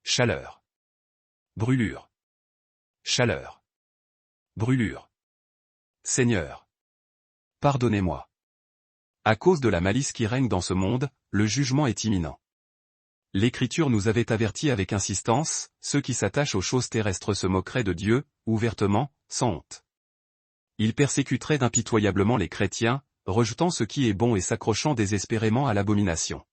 Chaleur. Brûlure. Chaleur. Brûlure. Seigneur. Pardonnez-moi. À cause de la malice qui règne dans ce monde, le jugement est imminent. L'Écriture nous avait avertis avec insistance, ceux qui s'attachent aux choses terrestres se moqueraient de Dieu, ouvertement, sans honte. Ils persécuteraient impitoyablement les chrétiens, rejetant ce qui est bon et s'accrochant désespérément à l'abomination.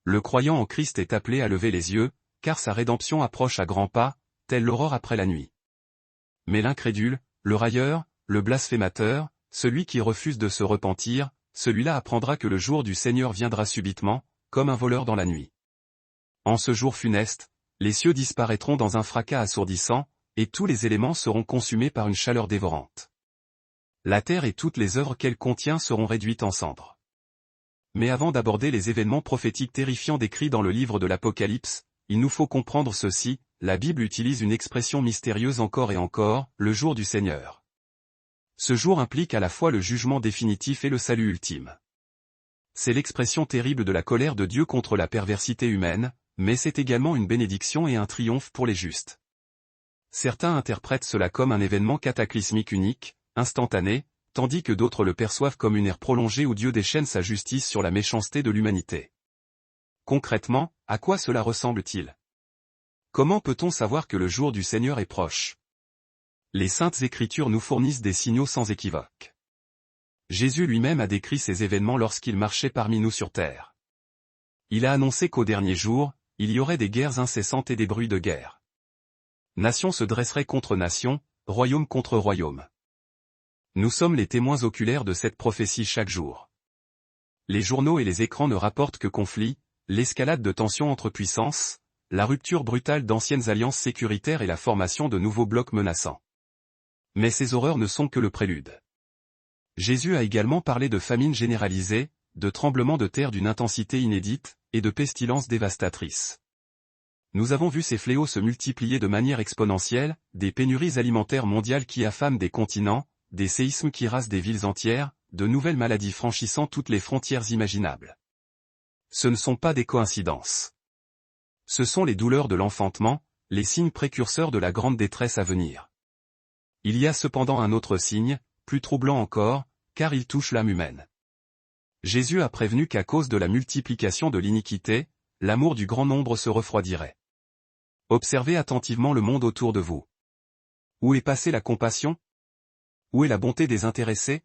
Le croyant en Christ est appelé à lever les yeux, car sa rédemption approche à grands pas, telle l'aurore après la nuit. Mais l'incrédule, le railleur, le blasphémateur, celui qui refuse de se repentir, celui-là apprendra que le jour du Seigneur viendra subitement, comme un voleur dans la nuit. En ce jour funeste, les cieux disparaîtront dans un fracas assourdissant, et tous les éléments seront consumés par une chaleur dévorante. La terre et toutes les œuvres qu'elle contient seront réduites en cendres. Mais avant d'aborder les événements prophétiques terrifiants décrits dans le livre de l'Apocalypse, il nous faut comprendre ceci, la Bible utilise une expression mystérieuse encore et encore, le jour du Seigneur. Ce jour implique à la fois le jugement définitif et le salut ultime. C'est l'expression terrible de la colère de Dieu contre la perversité humaine, mais c'est également une bénédiction et un triomphe pour les justes. Certains interprètent cela comme un événement cataclysmique unique, instantané, tandis que d'autres le perçoivent comme une ère prolongée où Dieu déchaîne sa justice sur la méchanceté de l'humanité. Concrètement, à quoi cela ressemble-t-il? Comment peut-on savoir que le jour du Seigneur est proche? Les Saintes Écritures nous fournissent des signaux sans équivoque. Jésus lui-même a décrit ces événements lorsqu'il marchait parmi nous sur terre. Il a annoncé qu'au dernier jour, il y aurait des guerres incessantes et des bruits de guerre. Nation se dresserait contre nation, royaume contre royaume. Nous sommes les témoins oculaires de cette prophétie chaque jour. Les journaux et les écrans ne rapportent que conflits, l'escalade de tensions entre puissances, la rupture brutale d'anciennes alliances sécuritaires et la formation de nouveaux blocs menaçants. Mais ces horreurs ne sont que le prélude. Jésus a également parlé de famines généralisées, de tremblements de terre d'une intensité inédite, et de pestilences dévastatrices. Nous avons vu ces fléaux se multiplier de manière exponentielle, des pénuries alimentaires mondiales qui affament des continents, des séismes qui rasent des villes entières, de nouvelles maladies franchissant toutes les frontières imaginables. Ce ne sont pas des coïncidences. Ce sont les douleurs de l'enfantement, les signes précurseurs de la grande détresse à venir. Il y a cependant un autre signe, plus troublant encore, car il touche l'âme humaine. Jésus a prévenu qu'à cause de la multiplication de l'iniquité, l'amour du grand nombre se refroidirait. Observez attentivement le monde autour de vous. Où est passée la compassion? Où est la bonté désintéressée?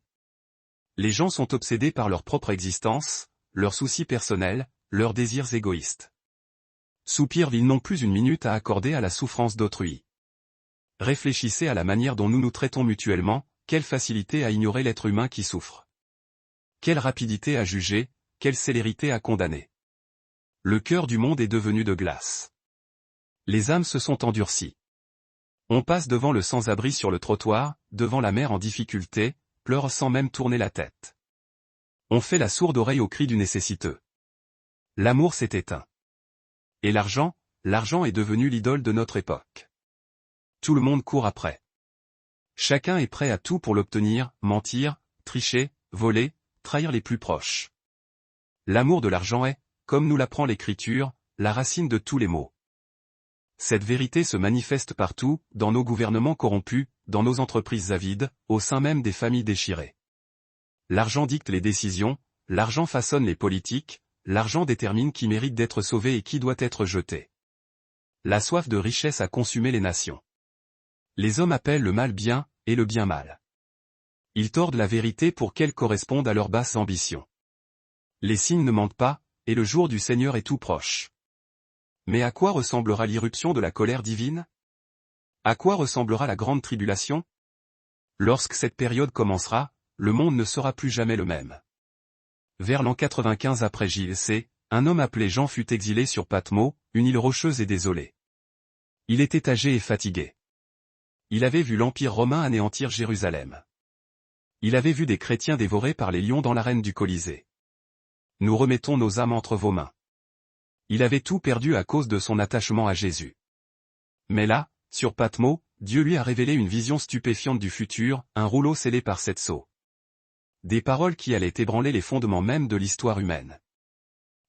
Les gens sont obsédés par leur propre existence, leurs soucis personnels, leurs désirs égoïstes. Soupirent-ils n'ont plus une minute à accorder à la souffrance d'autrui. Réfléchissez à la manière dont nous nous traitons mutuellement, quelle facilité à ignorer l'être humain qui souffre. Quelle rapidité à juger, quelle célérité à condamner. Le cœur du monde est devenu de glace. Les âmes se sont endurcies. On passe devant le sans-abri sur le trottoir, devant la mère en difficulté, pleure sans même tourner la tête. On fait la sourde oreille aux cris du nécessiteux. L'amour s'est éteint. Et l'argent est devenu l'idole de notre époque. Tout le monde court après. Chacun est prêt à tout pour l'obtenir, mentir, tricher, voler, trahir les plus proches. L'amour de l'argent est, comme nous l'apprend l'Écriture, la racine de tous les maux. Cette vérité se manifeste partout, dans nos gouvernements corrompus, dans nos entreprises avides, au sein même des familles déchirées. L'argent dicte les décisions, l'argent façonne les politiques, l'argent détermine qui mérite d'être sauvé et qui doit être jeté. La soif de richesse a consumé les nations. Les hommes appellent le mal bien, et le bien mal. Ils tordent la vérité pour qu'elle corresponde à leurs basses ambitions. Les signes ne mentent pas, et le jour du Seigneur est tout proche. Mais à quoi ressemblera l'irruption de la colère divine? À quoi ressemblera la grande tribulation? Lorsque cette période commencera, le monde ne sera plus jamais le même. Vers l'an 95 après J.C., un homme appelé Jean fut exilé sur Patmos, une île rocheuse et désolée. Il était âgé et fatigué. Il avait vu l'Empire romain anéantir Jérusalem. Il avait vu des chrétiens dévorés par les lions dans l'arène du Colisée. Nous remettons nos âmes entre vos mains. Il avait tout perdu à cause de son attachement à Jésus. Mais là, sur Patmos, Dieu lui a révélé une vision stupéfiante du futur, un rouleau scellé par 7 sceaux. Des paroles qui allaient ébranler les fondements même de l'histoire humaine.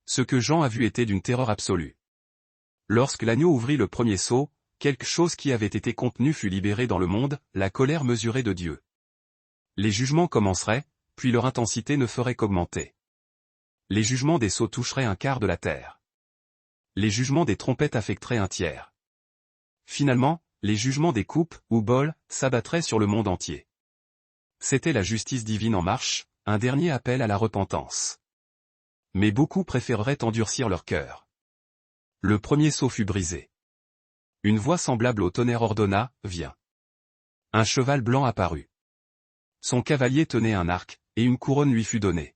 Ce que Jean a vu était d'une terreur absolue. Lorsque l'agneau ouvrit le premier seau, quelque chose qui avait été contenu fut libéré dans le monde, la colère mesurée de Dieu. Les jugements commenceraient, puis leur intensité ne ferait qu'augmenter. Les jugements des sceaux toucheraient un quart de la terre. Les jugements des trompettes affecteraient un tiers. Finalement, les jugements des coupes, ou bols, s'abattraient sur le monde entier. C'était la justice divine en marche, un dernier appel à la repentance. Mais beaucoup préféreraient endurcir leur cœur. Le premier sceau fut brisé. Une voix semblable au tonnerre ordonna, « Viens !» Un cheval blanc apparut. Son cavalier tenait un arc, et une couronne lui fut donnée.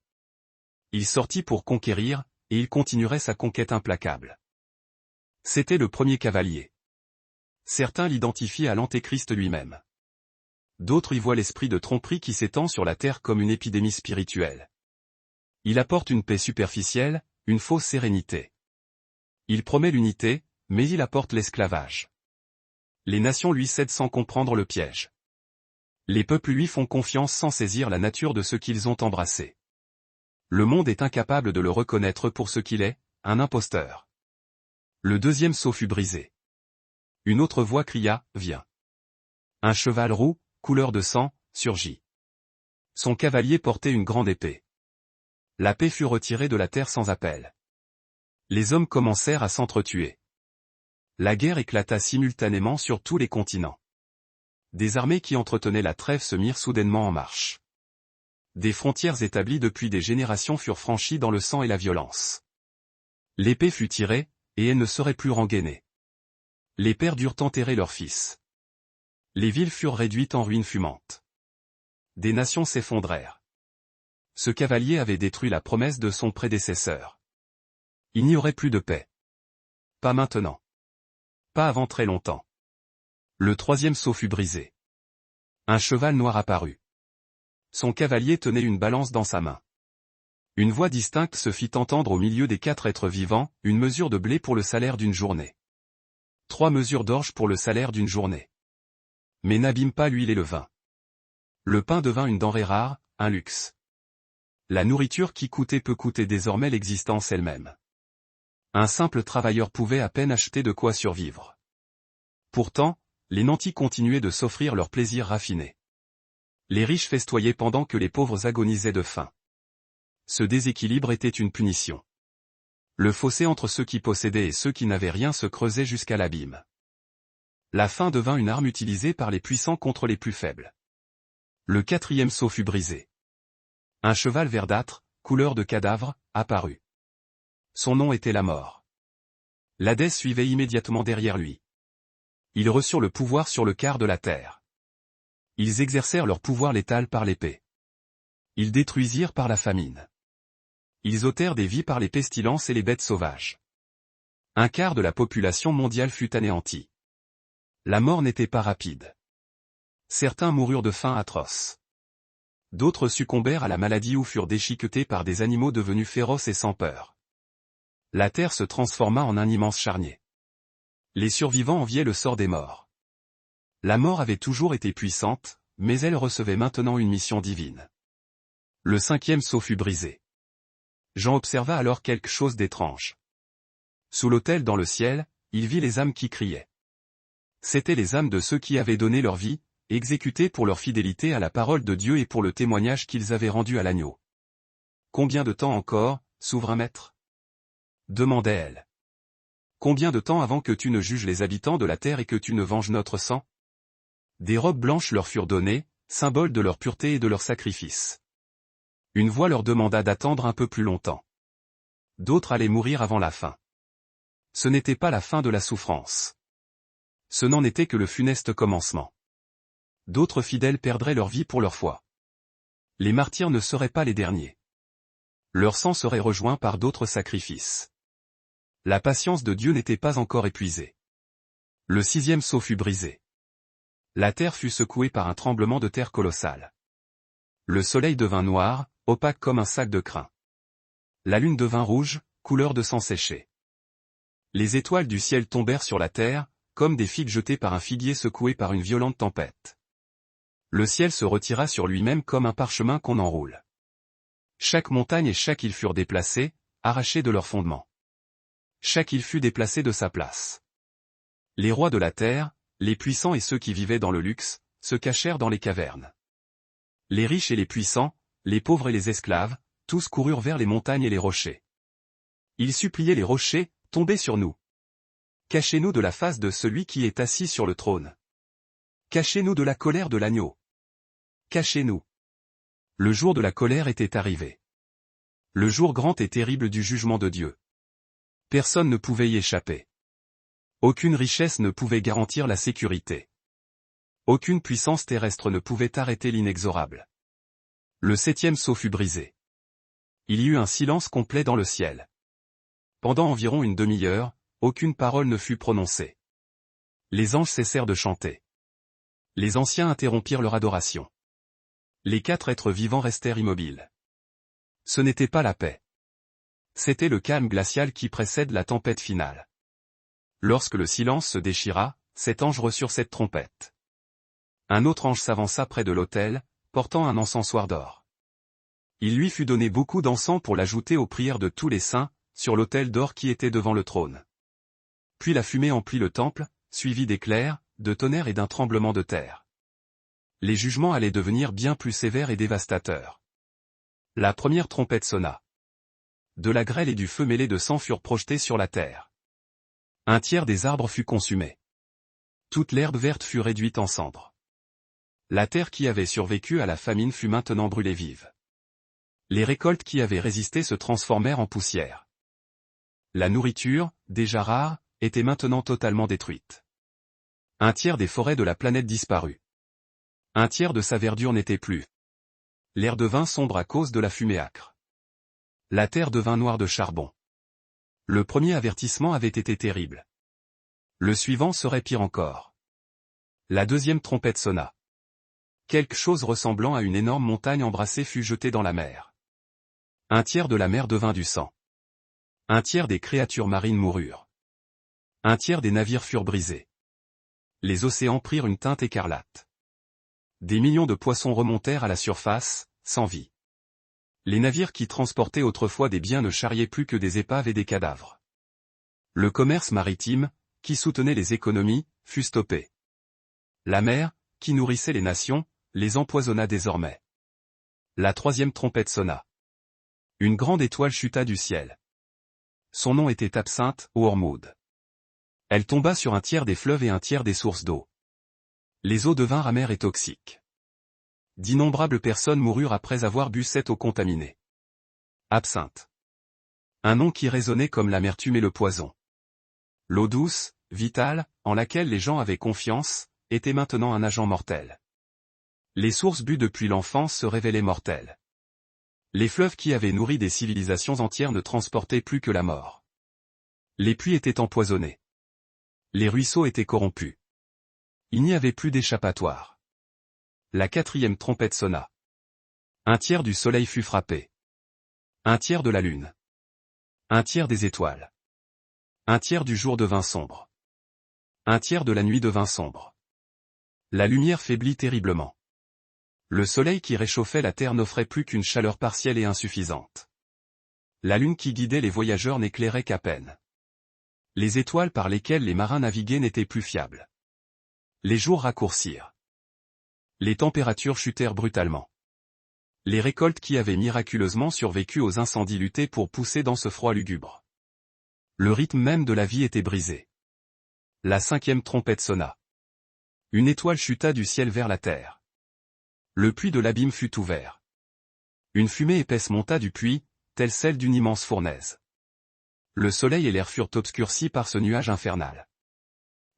Il sortit pour conquérir, et il continuerait sa conquête implacable. C'était le premier cavalier. Certains l'identifient à l'Antéchrist lui-même. D'autres y voient l'esprit de tromperie qui s'étend sur la terre comme une épidémie spirituelle. Il apporte une paix superficielle, une fausse sérénité. Il promet l'unité, mais il apporte l'esclavage. Les nations lui cèdent sans comprendre le piège. Les peuples lui font confiance sans saisir la nature de ce qu'ils ont embrassé. Le monde est incapable de le reconnaître pour ce qu'il est, un imposteur. Le deuxième sceau fut brisé. Une autre voix cria, « Viens !» Un cheval roux, couleur de sang, surgit. Son cavalier portait une grande épée. La paix fut retirée de la terre sans appel. Les hommes commencèrent à s'entretuer. La guerre éclata simultanément sur tous les continents. Des armées qui entretenaient la trêve se mirent soudainement en marche. Des frontières établies depuis des générations furent franchies dans le sang et la violence. L'épée fut tirée, et elle ne serait plus rengainée. Les pères durent enterrer leurs fils. Les villes furent réduites en ruines fumantes. Des nations s'effondrèrent. Ce cavalier avait détruit la promesse de son prédécesseur. Il n'y aurait plus de paix. Pas maintenant. Pas avant très longtemps. Le troisième sceau fut brisé. Un cheval noir apparut. Son cavalier tenait une balance dans sa main. Une voix distincte se fit entendre au milieu des 4 êtres vivants, une mesure de blé pour le salaire d'une journée. 3 mesures d'orge pour le salaire d'une journée. Mais n'abîme pas l'huile et le vin. Le pain devint une denrée rare, un luxe. La nourriture qui coûtait peut coûter désormais l'existence elle-même. Un simple travailleur pouvait à peine acheter de quoi survivre. Pourtant, les nantis continuaient de s'offrir leurs plaisirs raffinés. Les riches festoyaient pendant que les pauvres agonisaient de faim. Ce déséquilibre était une punition. Le fossé entre ceux qui possédaient et ceux qui n'avaient rien se creusait jusqu'à l'abîme. La faim devint une arme utilisée par les puissants contre les plus faibles. Le quatrième sceau fut brisé. Un cheval verdâtre, couleur de cadavre, apparut. Son nom était la mort. L'Hadès suivait immédiatement derrière lui. Ils reçurent le pouvoir sur le quart de la terre. Ils exercèrent leur pouvoir létal par l'épée. Ils détruisirent par la famine. Ils ôtèrent des vies par les pestilences et les bêtes sauvages. Un quart de la population mondiale fut anéanti. La mort n'était pas rapide. Certains moururent de faim atroce. D'autres succombèrent à la maladie ou furent déchiquetés par des animaux devenus féroces et sans peur. La terre se transforma en un immense charnier. Les survivants enviaient le sort des morts. La mort avait toujours été puissante, mais elle recevait maintenant une mission divine. Le cinquième sceau fut brisé. Jean observa alors quelque chose d'étrange. Sous l'autel dans le ciel, il vit les âmes qui criaient. C'étaient les âmes de ceux qui avaient donné leur vie, exécutés pour leur fidélité à la parole de Dieu et pour le témoignage qu'ils avaient rendu à l'agneau. Combien de temps encore, souverain maître ? Demandait-elle. Combien de temps avant que tu ne juges les habitants de la terre et que tu ne venges notre sang ? Des robes blanches leur furent données, symbole de leur pureté et de leur sacrifice. Une voix leur demanda d'attendre un peu plus longtemps. D'autres allaient mourir avant la fin. Ce n'était pas la fin de la souffrance. Ce n'en était que le funeste commencement. D'autres fidèles perdraient leur vie pour leur foi. Les martyrs ne seraient pas les derniers. Leur sang serait rejoint par d'autres sacrifices. La patience de Dieu n'était pas encore épuisée. Le sixième sceau fut brisé. La terre fut secouée par un tremblement de terre colossal. Le soleil devint noir, opaque comme un sac de crin. La lune devint rouge, couleur de sang séché. Les étoiles du ciel tombèrent sur la terre, comme des figues jetées par un figuier secoué par une violente tempête. Le ciel se retira sur lui-même comme un parchemin qu'on enroule. Chaque montagne et chaque île furent déplacées, arrachées de leurs fondements. Chaque île fut déplacée de sa place. Les rois de la terre, les puissants et ceux qui vivaient dans le luxe, se cachèrent dans les cavernes. Les riches et les puissants, les pauvres et les esclaves, tous coururent vers les montagnes et les rochers. Ils suppliaient les rochers, tombez sur nous. Cachez-nous de la face de celui qui est assis sur le trône. Cachez-nous de la colère de l'agneau. Cachez-nous. Le jour de la colère était arrivé. Le jour grand et terrible du jugement de Dieu. Personne ne pouvait y échapper. Aucune richesse ne pouvait garantir la sécurité. Aucune puissance terrestre ne pouvait arrêter l'inexorable. Le 7e sceau fut brisé. Il y eut un silence complet dans le ciel. Pendant environ une demi-heure, aucune parole ne fut prononcée. Les anges cessèrent de chanter. Les anciens interrompirent leur adoration. Les 4 êtres vivants restèrent immobiles. Ce n'était pas la paix. C'était le calme glacial qui précède la tempête finale. Lorsque le silence se déchira, 7 anges reçurent cette trompette. Un autre ange s'avança près de l'autel, portant un encensoir d'or. Il lui fut donné beaucoup d'encens pour l'ajouter aux prières de tous les saints, sur l'autel d'or qui était devant le trône. Puis la fumée emplit le temple, suivie d'éclairs, de tonnerres et d'un tremblement de terre. Les jugements allaient devenir bien plus sévères et dévastateurs. La première trompette sonna. De la grêle et du feu mêlés de sang furent projetés sur la terre. Un tiers des arbres fut consumé. Toute l'herbe verte fut réduite en cendres. La terre qui avait survécu à la famine fut maintenant brûlée vive. Les récoltes qui avaient résisté se transformèrent en poussière. La nourriture, déjà rare, était maintenant totalement détruite. Un tiers des forêts de la planète disparut. Un tiers de sa verdure n'était plus. L'air devint sombre à cause de la fumée âcre. La terre devint noire de charbon. Le premier avertissement avait été terrible. Le suivant serait pire encore. La deuxième trompette sonna. Quelque chose ressemblant à une énorme montagne embrassée fut jeté dans la mer. Un tiers de la mer devint du sang. Un tiers des créatures marines moururent. Un tiers des navires furent brisés. Les océans prirent une teinte écarlate. Des millions de poissons remontèrent à la surface, sans vie. Les navires qui transportaient autrefois des biens ne charriaient plus que des épaves et des cadavres. Le commerce maritime, qui soutenait les économies, fut stoppé. La mer, qui nourrissait les nations, les empoisonna désormais. La troisième trompette sonna. Une grande étoile chuta du ciel. Son nom était Absinthe, ou Hormuz. Elle tomba sur un tiers des fleuves et un tiers des sources d'eau. Les eaux devinrent amères et toxiques. D'innombrables personnes moururent après avoir bu cette eau contaminée. Absinthe. Un nom qui résonnait comme l'amertume et le poison. L'eau douce, vitale, en laquelle les gens avaient confiance, était maintenant un agent mortel. Les sources bues depuis l'enfance se révélaient mortelles. Les fleuves qui avaient nourri des civilisations entières ne transportaient plus que la mort. Les puits étaient empoisonnés. Les ruisseaux étaient corrompus. Il n'y avait plus d'échappatoire. La quatrième trompette sonna. Un tiers du soleil fut frappé. Un tiers de la lune. Un tiers des étoiles. Un tiers du jour devint sombre. Un tiers de la nuit devint sombre. La lumière faiblit terriblement. Le soleil qui réchauffait la terre n'offrait plus qu'une chaleur partielle et insuffisante. La lune qui guidait les voyageurs n'éclairait qu'à peine. Les étoiles par lesquelles les marins naviguaient n'étaient plus fiables. Les jours raccourcirent. Les températures chutèrent brutalement. Les récoltes qui avaient miraculeusement survécu aux incendies luttaient pour pousser dans ce froid lugubre. Le rythme même de la vie était brisé. La cinquième trompette sonna. Une étoile chuta du ciel vers la terre. Le puits de l'abîme fut ouvert. Une fumée épaisse monta du puits, telle celle d'une immense fournaise. Le soleil et l'air furent obscurcis par ce nuage infernal.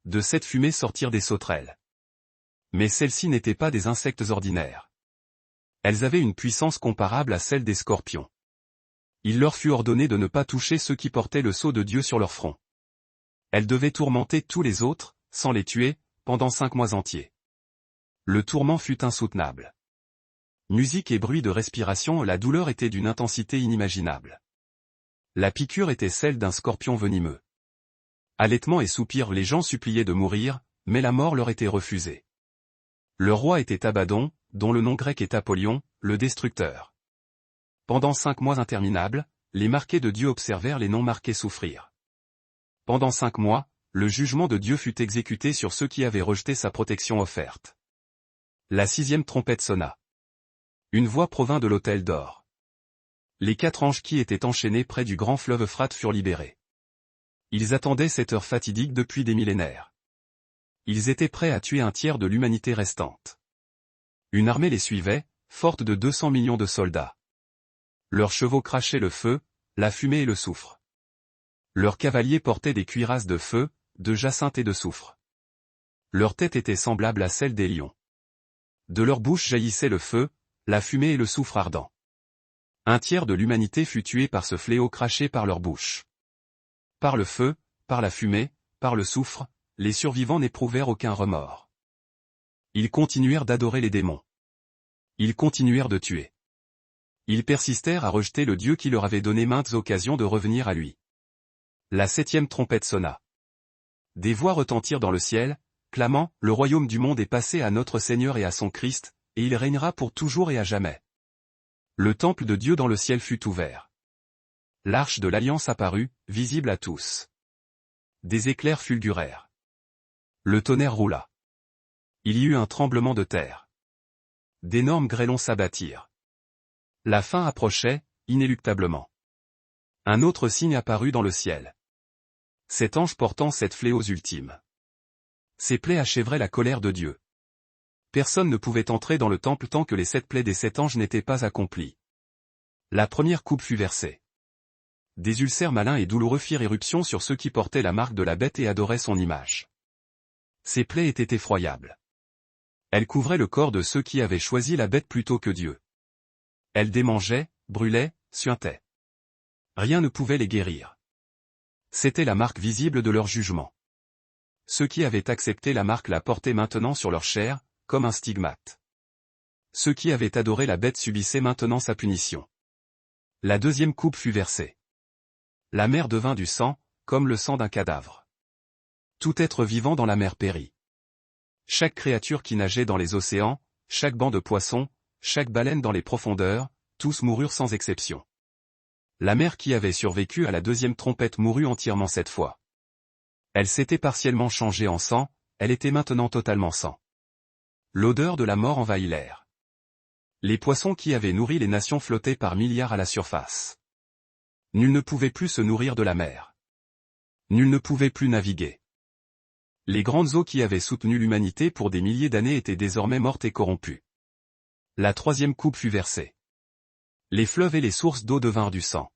De cette fumée sortirent des sauterelles. Mais celles-ci n'étaient pas des insectes ordinaires. Elles avaient une puissance comparable à celle des scorpions. Il leur fut ordonné de ne pas toucher ceux qui portaient le sceau de Dieu sur leur front. Elles devaient tourmenter tous les autres, sans les tuer, pendant 5 mois entiers. Le tourment fut insoutenable. Musique et bruit de respiration, la douleur était d'une intensité inimaginable. La piqûre était celle d'un scorpion venimeux. Halètements et soupirs, les gens suppliaient de mourir, mais la mort leur était refusée. Le roi était Abaddon, dont le nom grec est Apollyon, le destructeur. Pendant 5 mois interminables, les marqués de Dieu observèrent les non-marqués souffrir. Pendant 5 mois, le jugement de Dieu fut exécuté sur ceux qui avaient rejeté sa protection offerte. La 6e trompette sonna. Une voix provint de l'autel d'or. Les 4 anges qui étaient enchaînés près du grand fleuve Euphrate furent libérés. Ils attendaient cette heure fatidique depuis des millénaires. Ils étaient prêts à tuer un tiers de l'humanité restante. Une armée les suivait, forte de 200 millions de soldats. Leurs chevaux crachaient le feu, la fumée et le soufre. Leurs cavaliers portaient des cuirasses de feu, de jacinthe et de soufre. Leur tête était semblable à celle des lions. De leur bouche jaillissait le feu, la fumée et le soufre ardent. Un tiers de l'humanité fut tué par ce fléau craché par leur bouche. Par le feu, par la fumée, par le soufre, les survivants n'éprouvèrent aucun remords. Ils continuèrent d'adorer les démons. Ils continuèrent de tuer. Ils persistèrent à rejeter le Dieu qui leur avait donné maintes occasions de revenir à lui. La 7e trompette sonna. Des voix retentirent dans le ciel, clamant, « Le royaume du monde est passé à notre Seigneur et à son Christ, et il régnera pour toujours et à jamais. » Le temple de Dieu dans le ciel fut ouvert. L'arche de l'Alliance apparut, visible à tous. Des éclairs fulgurèrent. Le tonnerre roula. Il y eut un tremblement de terre. D'énormes grêlons s'abattirent. La fin approchait, inéluctablement. Un autre signe apparut dans le ciel. Cet ange portant 7 fléaux ultimes. Ces plaies achèveraient la colère de Dieu. Personne ne pouvait entrer dans le temple tant que les 7 plaies des 7 anges n'étaient pas accomplies. La première coupe fut versée. Des ulcères malins et douloureux firent éruption sur ceux qui portaient la marque de la bête et adoraient son image. Ces plaies étaient effroyables. Elles couvraient le corps de ceux qui avaient choisi la bête plutôt que Dieu. Elles démangeaient, brûlaient, suintaient. Rien ne pouvait les guérir. C'était la marque visible de leur jugement. Ceux qui avaient accepté la marque la portaient maintenant sur leur chair, comme un stigmate. Ceux qui avaient adoré la bête subissaient maintenant sa punition. La 2e coupe fut versée. La mer devint du sang, comme le sang d'un cadavre. Tout être vivant dans la mer périt. Chaque créature qui nageait dans les océans, chaque banc de poissons, chaque baleine dans les profondeurs, tous moururent sans exception. La mer qui avait survécu à la 2e trompette mourut entièrement cette fois. Elle s'était partiellement changée en sang, elle était maintenant totalement sang. L'odeur de la mort envahit l'air. Les poissons qui avaient nourri les nations flottaient par milliards à la surface. Nul ne pouvait plus se nourrir de la mer. Nul ne pouvait plus naviguer. Les grandes eaux qui avaient soutenu l'humanité pour des milliers d'années étaient désormais mortes et corrompues. La 3e coupe fut versée. Les fleuves et les sources d'eau devinrent du sang.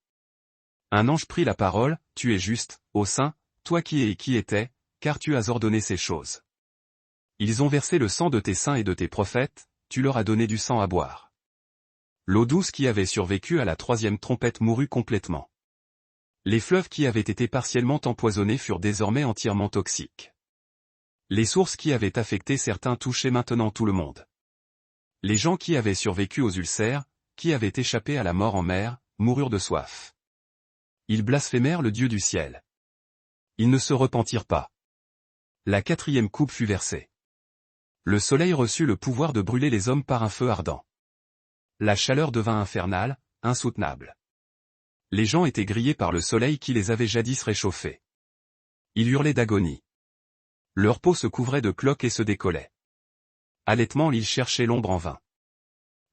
Un ange prit la parole, « Tu es juste, ô Saint, toi qui es et qui étais, car tu as ordonné ces choses. Ils ont versé le sang de tes saints et de tes prophètes, tu leur as donné du sang à boire. » L'eau douce qui avait survécu à la 3e trompette mourut complètement. Les fleuves qui avaient été partiellement empoisonnés furent désormais entièrement toxiques. Les sources qui avaient affecté certains touchaient maintenant tout le monde. Les gens qui avaient survécu aux ulcères, qui avaient échappé à la mort en mer, moururent de soif. Ils blasphémèrent le Dieu du ciel. Ils ne se repentirent pas. La 4e coupe fut versée. Le soleil reçut le pouvoir de brûler les hommes par un feu ardent. La chaleur devint infernale, insoutenable. Les gens étaient grillés par le soleil qui les avait jadis réchauffés. Ils hurlaient d'agonie. Leur peau se couvrait de cloques et se décollait. Halètement ils cherchaient l'ombre en vain.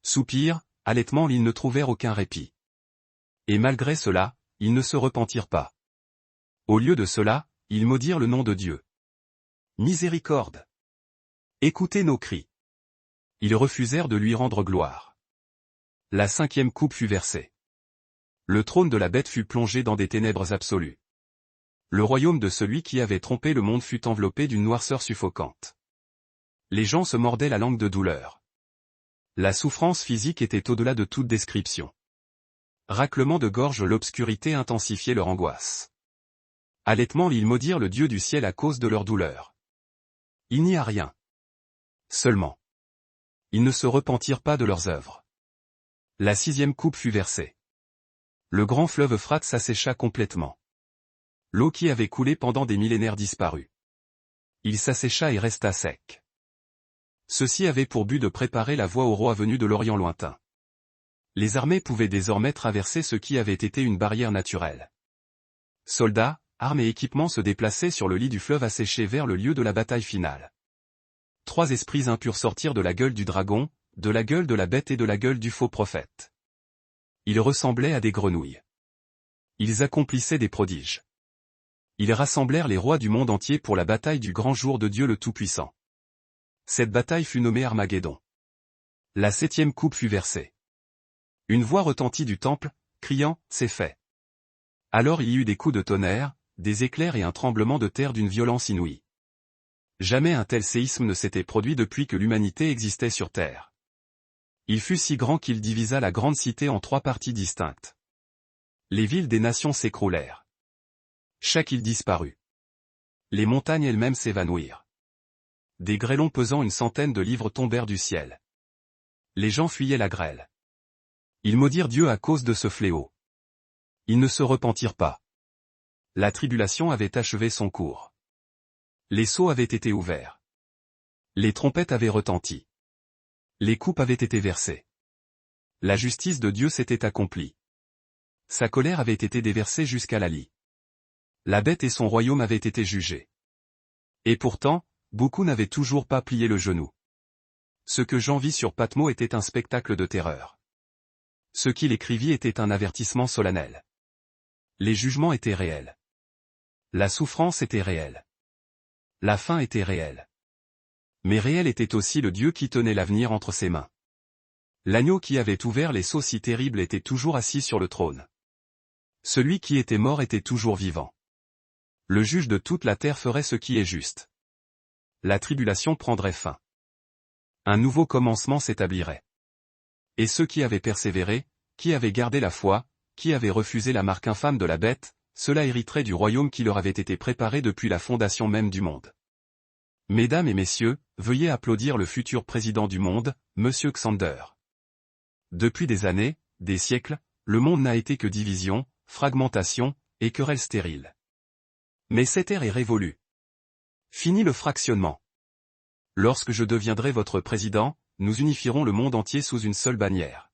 Soupirs, halètement ils ne trouvèrent aucun répit. Et malgré cela, ils ne se repentirent pas. Au lieu de cela, ils maudirent le nom de Dieu. Miséricorde! Écoutez nos cris. Ils refusèrent de lui rendre gloire. La 5e coupe fut versée. Le trône de la bête fut plongé dans des ténèbres absolues. Le royaume de celui qui avait trompé le monde fut enveloppé d'une noirceur suffocante. Les gens se mordaient la langue de douleur. La souffrance physique était au-delà de toute description. Raclement de gorge, l'obscurité intensifiait leur angoisse. Halètement ils maudirent le Dieu du ciel à cause de leur douleur. Il n'y a rien. Seulement. Ils ne se repentirent pas de leurs œuvres. La 6e coupe fut versée. Le grand fleuve Euphrate s'assécha complètement. L'eau qui avait coulé pendant des millénaires disparut. Il s'assécha et resta sec. Ceci avait pour but de préparer la voie au roi venu de l'Orient lointain. Les armées pouvaient désormais traverser ce qui avait été une barrière naturelle. Soldats, armes et équipements se déplaçaient sur le lit du fleuve asséché vers le lieu de la bataille finale. 3 esprits impurs sortirent de la gueule du dragon, de la gueule de la bête et de la gueule du faux prophète. Ils ressemblaient à des grenouilles. Ils accomplissaient des prodiges. Ils rassemblèrent les rois du monde entier pour la bataille du grand jour de Dieu le Tout-Puissant. Cette bataille fut nommée Armageddon. La 7e coupe fut versée. Une voix retentit du temple, criant « C'est fait ». Alors il y eut des coups de tonnerre, des éclairs et un tremblement de terre d'une violence inouïe. Jamais un tel séisme ne s'était produit depuis que l'humanité existait sur Terre. Il fut si grand qu'il divisa la grande cité en 3 parties distinctes. Les villes des nations s'écroulèrent. Chaque île disparut. Les montagnes elles-mêmes s'évanouirent. Des grêlons pesant une centaine de livres tombèrent du ciel. Les gens fuyaient la grêle. Ils maudirent Dieu à cause de ce fléau. Ils ne se repentirent pas. La tribulation avait achevé son cours. Les sceaux avaient été ouverts. Les trompettes avaient retenti. Les coupes avaient été versées. La justice de Dieu s'était accomplie. Sa colère avait été déversée jusqu'à la lie. La bête et son royaume avaient été jugés. Et pourtant, beaucoup n'avaient toujours pas plié le genou. Ce que Jean vit sur Patmos était un spectacle de terreur. Ce qu'il écrivit était un avertissement solennel. Les jugements étaient réels. La souffrance était réelle. La faim était réelle. Mais réel était aussi le Dieu qui tenait l'avenir entre ses mains. L'agneau qui avait ouvert les sceaux si terribles était toujours assis sur le trône. Celui qui était mort était toujours vivant. Le juge de toute la terre ferait ce qui est juste. La tribulation prendrait fin. Un nouveau commencement s'établirait. Et ceux qui avaient persévéré, qui avaient gardé la foi, qui avaient refusé la marque infâme de la bête, ceux-là hériteraient du royaume qui leur avait été préparé depuis la fondation même du monde. Mesdames et messieurs, veuillez applaudir le futur président du monde, Monsieur Xander. Depuis des années, des siècles, le monde n'a été que division, fragmentation, et querelles stériles. Mais cette ère est révolue. Fini le fractionnement. Lorsque je deviendrai votre président, nous unifierons le monde entier sous une seule bannière.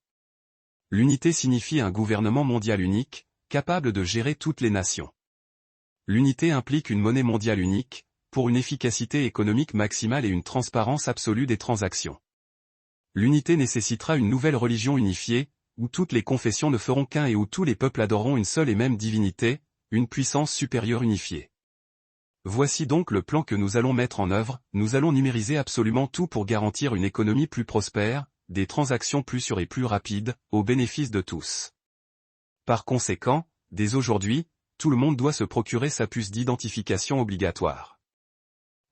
L'unité signifie un gouvernement mondial unique, capable de gérer toutes les nations. L'unité implique une monnaie mondiale unique, pour une efficacité économique maximale et une transparence absolue des transactions. L'unité nécessitera une nouvelle religion unifiée, où toutes les confessions ne feront qu'un et où tous les peuples adoreront une seule et même divinité, une puissance supérieure unifiée. Voici donc le plan que nous allons mettre en œuvre, nous allons numériser absolument tout pour garantir une économie plus prospère, des transactions plus sûres et plus rapides, au bénéfice de tous. Par conséquent, dès aujourd'hui, tout le monde doit se procurer sa puce d'identification obligatoire.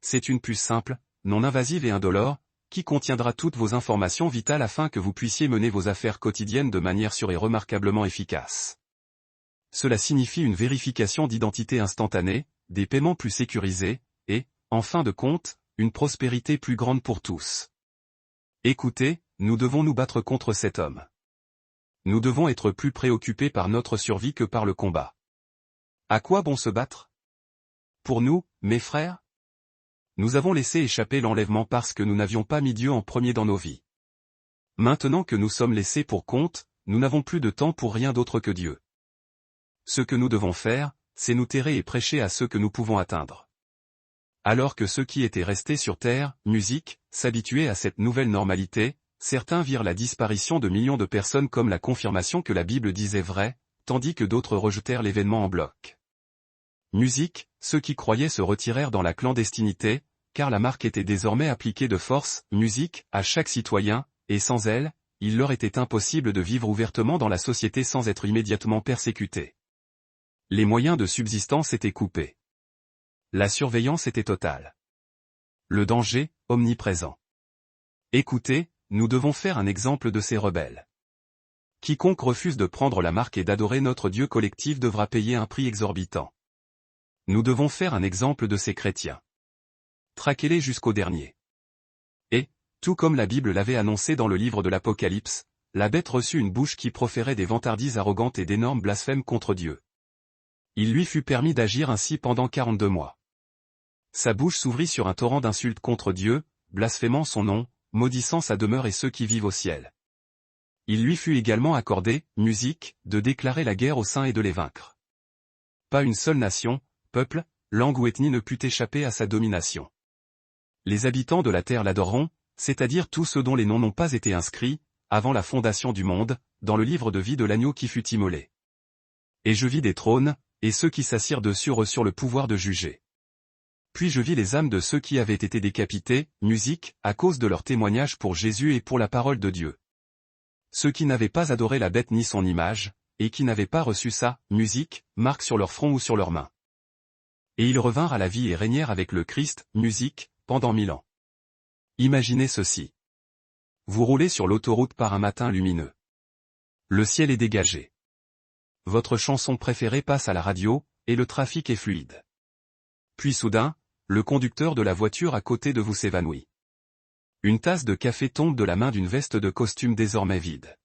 C'est une puce simple, non invasive et indolore, qui contiendra toutes vos informations vitales afin que vous puissiez mener vos affaires quotidiennes de manière sûre et remarquablement efficace. Cela signifie une vérification d'identité instantanée, des paiements plus sécurisés, et, en fin de compte, une prospérité plus grande pour tous. Écoutez, nous devons nous battre contre cet homme. Nous devons être plus préoccupés par notre survie que par le combat. À quoi bon se battre? Pour nous, mes frères? Nous avons laissé échapper l'enlèvement parce que nous n'avions pas mis Dieu en premier dans nos vies. Maintenant que nous sommes laissés pour compte, nous n'avons plus de temps pour rien d'autre que Dieu. Ce que nous devons faire, c'est nous terrer et prêcher à ceux que nous pouvons atteindre. Alors que ceux qui étaient restés sur terre, musique, s'habituaient à cette nouvelle normalité, certains virent la disparition de millions de personnes comme la confirmation que la Bible disait vrai, tandis que d'autres rejetèrent l'événement en bloc. Musique, ceux qui croyaient se retirèrent dans la clandestinité, car la marque était désormais appliquée de force, musique, à chaque citoyen, et sans elle, il leur était impossible de vivre ouvertement dans la société sans être immédiatement persécutés. Les moyens de subsistance étaient coupés. La surveillance était totale. Le danger, omniprésent. Écoutez, nous devons faire un exemple de ces rebelles. Quiconque refuse de prendre la marque et d'adorer notre Dieu collectif devra payer un prix exorbitant. Nous devons faire un exemple de ces chrétiens. Traquez-les jusqu'au dernier. Et, tout comme la Bible l'avait annoncé dans le livre de l'Apocalypse, la bête reçut une bouche qui proférait des vantardises arrogantes et d'énormes blasphèmes contre Dieu. Il lui fut permis d'agir ainsi pendant 42 mois. Sa bouche s'ouvrit sur un torrent d'insultes contre Dieu, blasphémant son nom, maudissant sa demeure et ceux qui vivent au ciel. Il lui fut également accordé, musique, de déclarer la guerre aux saints et de les vaincre. Pas une seule nation, peuple, langue ou ethnie ne put échapper à sa domination. Les habitants de la terre l'adoreront, c'est-à-dire tous ceux dont les noms n'ont pas été inscrits, avant la fondation du monde, dans le livre de vie de l'agneau qui fut immolé. Et je vis des trônes, et ceux qui s'assirent dessus reçurent le pouvoir de juger. Puis je vis les âmes de ceux qui avaient été décapités, musique, à cause de leur témoignage pour Jésus et pour la parole de Dieu. Ceux qui n'avaient pas adoré la bête ni son image, et qui n'avaient pas reçu sa musique, marque sur leur front ou sur leurs mains. Et ils revinrent à la vie et régnèrent avec le Christ, musique, pendant 1000 ans. Imaginez ceci. Vous roulez sur l'autoroute par un matin lumineux. Le ciel est dégagé. Votre chanson préférée passe à la radio, et le trafic est fluide. Puis soudain, le conducteur de la voiture à côté de vous s'évanouit. Une tasse de café tombe de la main d'une veste de costume désormais vide.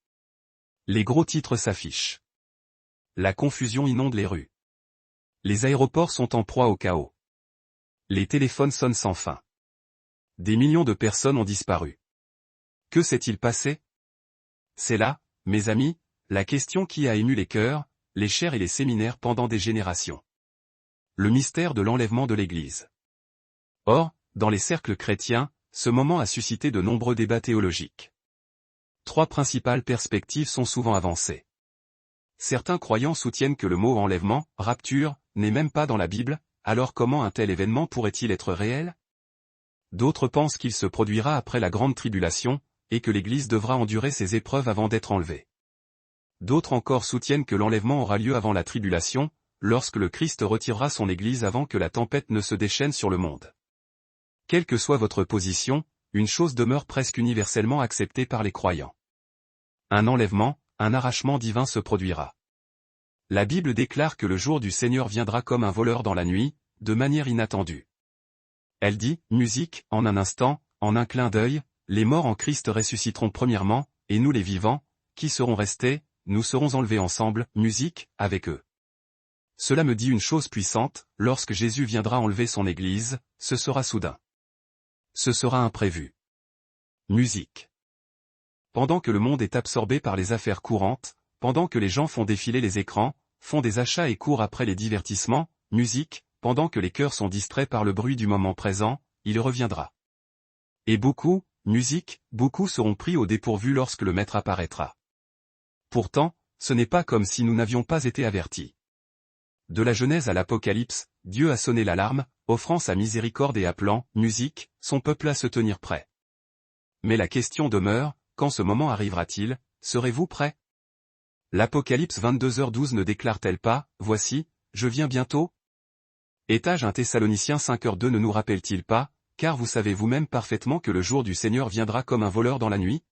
Les gros titres s'affichent. La confusion inonde les rues. Les aéroports sont en proie au chaos. Les téléphones sonnent sans fin. Des millions de personnes ont disparu. Que s'est-il passé? C'est là, mes amis, la question qui a ému les cœurs, les chairs et les séminaires pendant des générations. Le mystère de l'enlèvement de l'Église. Or, dans les cercles chrétiens, ce moment a suscité de nombreux débats théologiques. 3 principales perspectives sont souvent avancées. Certains croyants soutiennent que le mot enlèvement, rapture, n'est même pas dans la Bible, alors comment un tel événement pourrait-il être réel? D'autres pensent qu'il se produira après la grande tribulation, et que l'Église devra endurer ces épreuves avant d'être enlevée. D'autres encore soutiennent que l'enlèvement aura lieu avant la tribulation, lorsque le Christ retirera son Église avant que la tempête ne se déchaîne sur le monde. Quelle que soit votre position, une chose demeure presque universellement acceptée par les croyants. Un enlèvement, un arrachement divin se produira. La Bible déclare que le jour du Seigneur viendra comme un voleur dans la nuit, de manière inattendue. Elle dit, musique, en un instant, en un clin d'œil, les morts en Christ ressusciteront premièrement, et nous les vivants, qui serons restés, nous serons enlevés ensemble, musique, avec eux. Cela me dit une chose puissante, lorsque Jésus viendra enlever son Église, ce sera soudain. Ce sera imprévu. Musique. Pendant que le monde est absorbé par les affaires courantes, pendant que les gens font défiler les écrans, font des achats et courent après les divertissements, musique, pendant que les cœurs sont distraits par le bruit du moment présent, il reviendra. Et beaucoup, musique, beaucoup seront pris au dépourvu lorsque le Maître apparaîtra. Pourtant, ce n'est pas comme si nous n'avions pas été avertis. De la Genèse à l'Apocalypse, Dieu a sonné l'alarme, offrant sa miséricorde et appelant, musique, son peuple à se tenir prêt. Mais la question demeure, quand ce moment arrivera-t-il, serez-vous prêts? L'Apocalypse 22h12 ne déclare-t-elle pas, voici, je viens bientôt? Étage 1 Thessaloniciens 5h2 ne nous rappelle-t-il pas, car vous savez vous-même parfaitement que le jour du Seigneur viendra comme un voleur dans la nuit?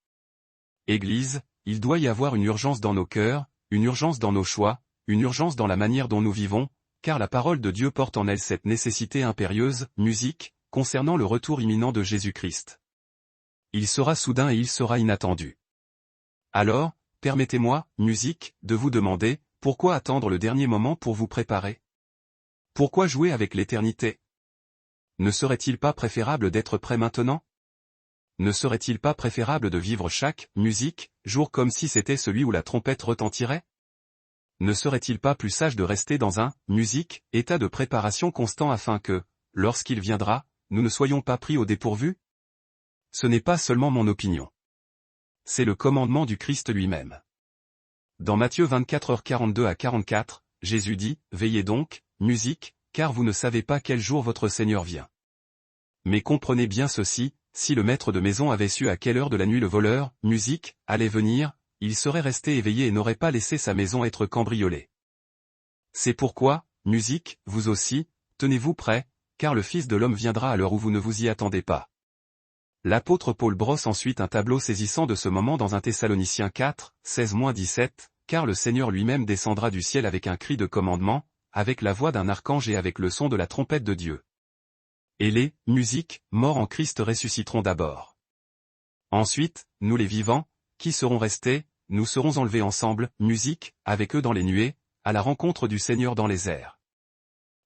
Église, il doit y avoir une urgence dans nos cœurs, une urgence dans nos choix, une urgence dans la manière dont nous vivons, car la parole de Dieu porte en elle cette nécessité impérieuse, musique, concernant le retour imminent de Jésus-Christ. Il sera soudain et il sera inattendu. Alors, permettez-moi, musique, de vous demander, pourquoi attendre le dernier moment pour vous préparer? Pourquoi jouer avec l'éternité? Ne serait-il pas préférable d'être prêt maintenant? Ne serait-il pas préférable de vivre chaque musique jour comme si c'était celui où la trompette retentirait? Ne serait-il pas plus sage de rester dans un musique état de préparation constant afin que, lorsqu'il viendra, nous ne soyons pas pris au dépourvu? Ce n'est pas seulement mon opinion. C'est le commandement du Christ lui-même. Dans Matthieu 24h42 à 44, Jésus dit, veillez donc, musique, car vous ne savez pas quel jour votre Seigneur vient. Mais comprenez bien ceci, si le maître de maison avait su à quelle heure de la nuit le voleur, musique, allait venir, il serait resté éveillé et n'aurait pas laissé sa maison être cambriolée. C'est pourquoi, musique, vous aussi, tenez-vous prêts, car le Fils de l'homme viendra à l'heure où vous ne vous y attendez pas. L'apôtre Paul brosse ensuite un tableau saisissant de ce moment dans 1 Thessaloniciens 4, 16-17, car le Seigneur lui-même descendra du ciel avec un cri de commandement, avec la voix d'un archange et avec le son de la trompette de Dieu. Et les, musique, morts en Christ ressusciteront d'abord. Ensuite, nous les vivants, qui serons restés, nous serons enlevés ensemble, musique, avec eux dans les nuées, à la rencontre du Seigneur dans les airs.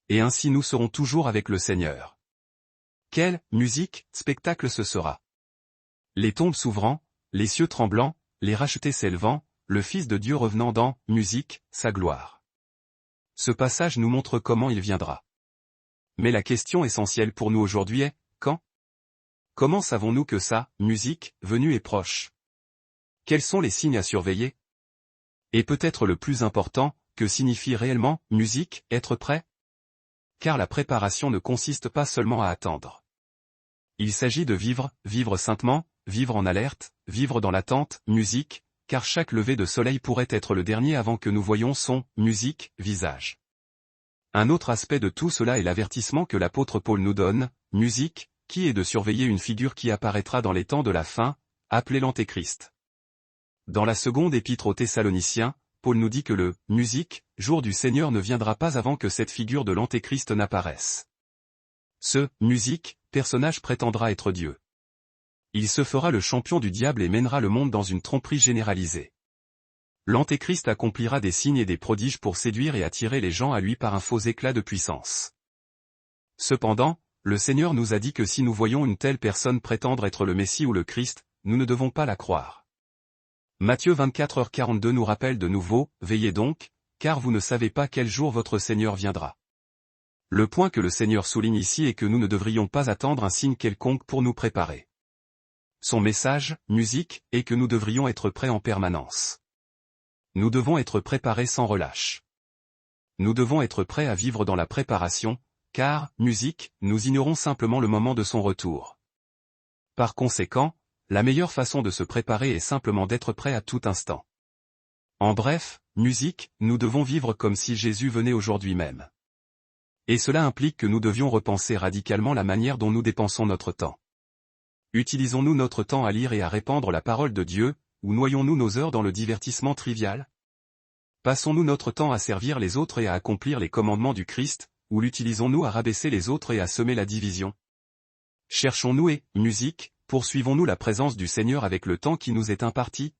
Et ainsi nous serons toujours avec le Seigneur. Quelle, musique, spectacle ce sera! Les tombes s'ouvrant, les cieux tremblants, les rachetés s'élevant, le Fils de Dieu revenant dans, musique, sa gloire. Ce passage nous montre comment il viendra. Mais la question essentielle pour nous aujourd'hui est, quand? Comment savons-nous que sa musique venue est proche? Quels sont les signes à surveiller? Et peut-être le plus important, que signifie réellement, musique, être prêt? Car la préparation ne consiste pas seulement à attendre. Il s'agit de vivre, vivre saintement, vivre en alerte, vivre dans l'attente, musique, car chaque lever de soleil pourrait être le dernier avant que nous voyions son, musique, visage. Un autre aspect de tout cela est l'avertissement que l'apôtre Paul nous donne, musique, qui est de surveiller une figure qui apparaîtra dans les temps de la fin, appelée l'Antéchrist. Dans la seconde épître aux Thessaloniciens, Paul nous dit que le « musique » jour du Seigneur ne viendra pas avant que cette figure de l'Antéchrist n'apparaisse. Ce « musique » personnage prétendra être Dieu. Il se fera le champion du diable et mènera le monde dans une tromperie généralisée. L'Antéchrist accomplira des signes et des prodiges pour séduire et attirer les gens à lui par un faux éclat de puissance. Cependant, le Seigneur nous a dit que si nous voyons une telle personne prétendre être le Messie ou le Christ, nous ne devons pas la croire. Matthieu 24h42 nous rappelle de nouveau, « Veillez donc, car vous ne savez pas quel jour votre Seigneur viendra. » Le point que le Seigneur souligne ici est que nous ne devrions pas attendre un signe quelconque pour nous préparer. Son message, musique, est que nous devrions être prêts en permanence. Nous devons être préparés sans relâche. Nous devons être prêts à vivre dans la préparation, car, musique, nous ignorons simplement le moment de son retour. Par conséquent, la meilleure façon de se préparer est simplement d'être prêt à tout instant. En bref, musique, nous devons vivre comme si Jésus venait aujourd'hui même. Et cela implique que nous devions repenser radicalement la manière dont nous dépensons notre temps. Utilisons-nous notre temps à lire et à répandre la parole de Dieu, ou noyons-nous nos heures dans le divertissement trivial? Passons-nous notre temps à servir les autres et à accomplir les commandements du Christ, ou l'utilisons-nous à rabaisser les autres et à semer la division? Cherchons-nous et, musique, poursuivons-nous la présence du Seigneur avec le temps qui nous est imparti?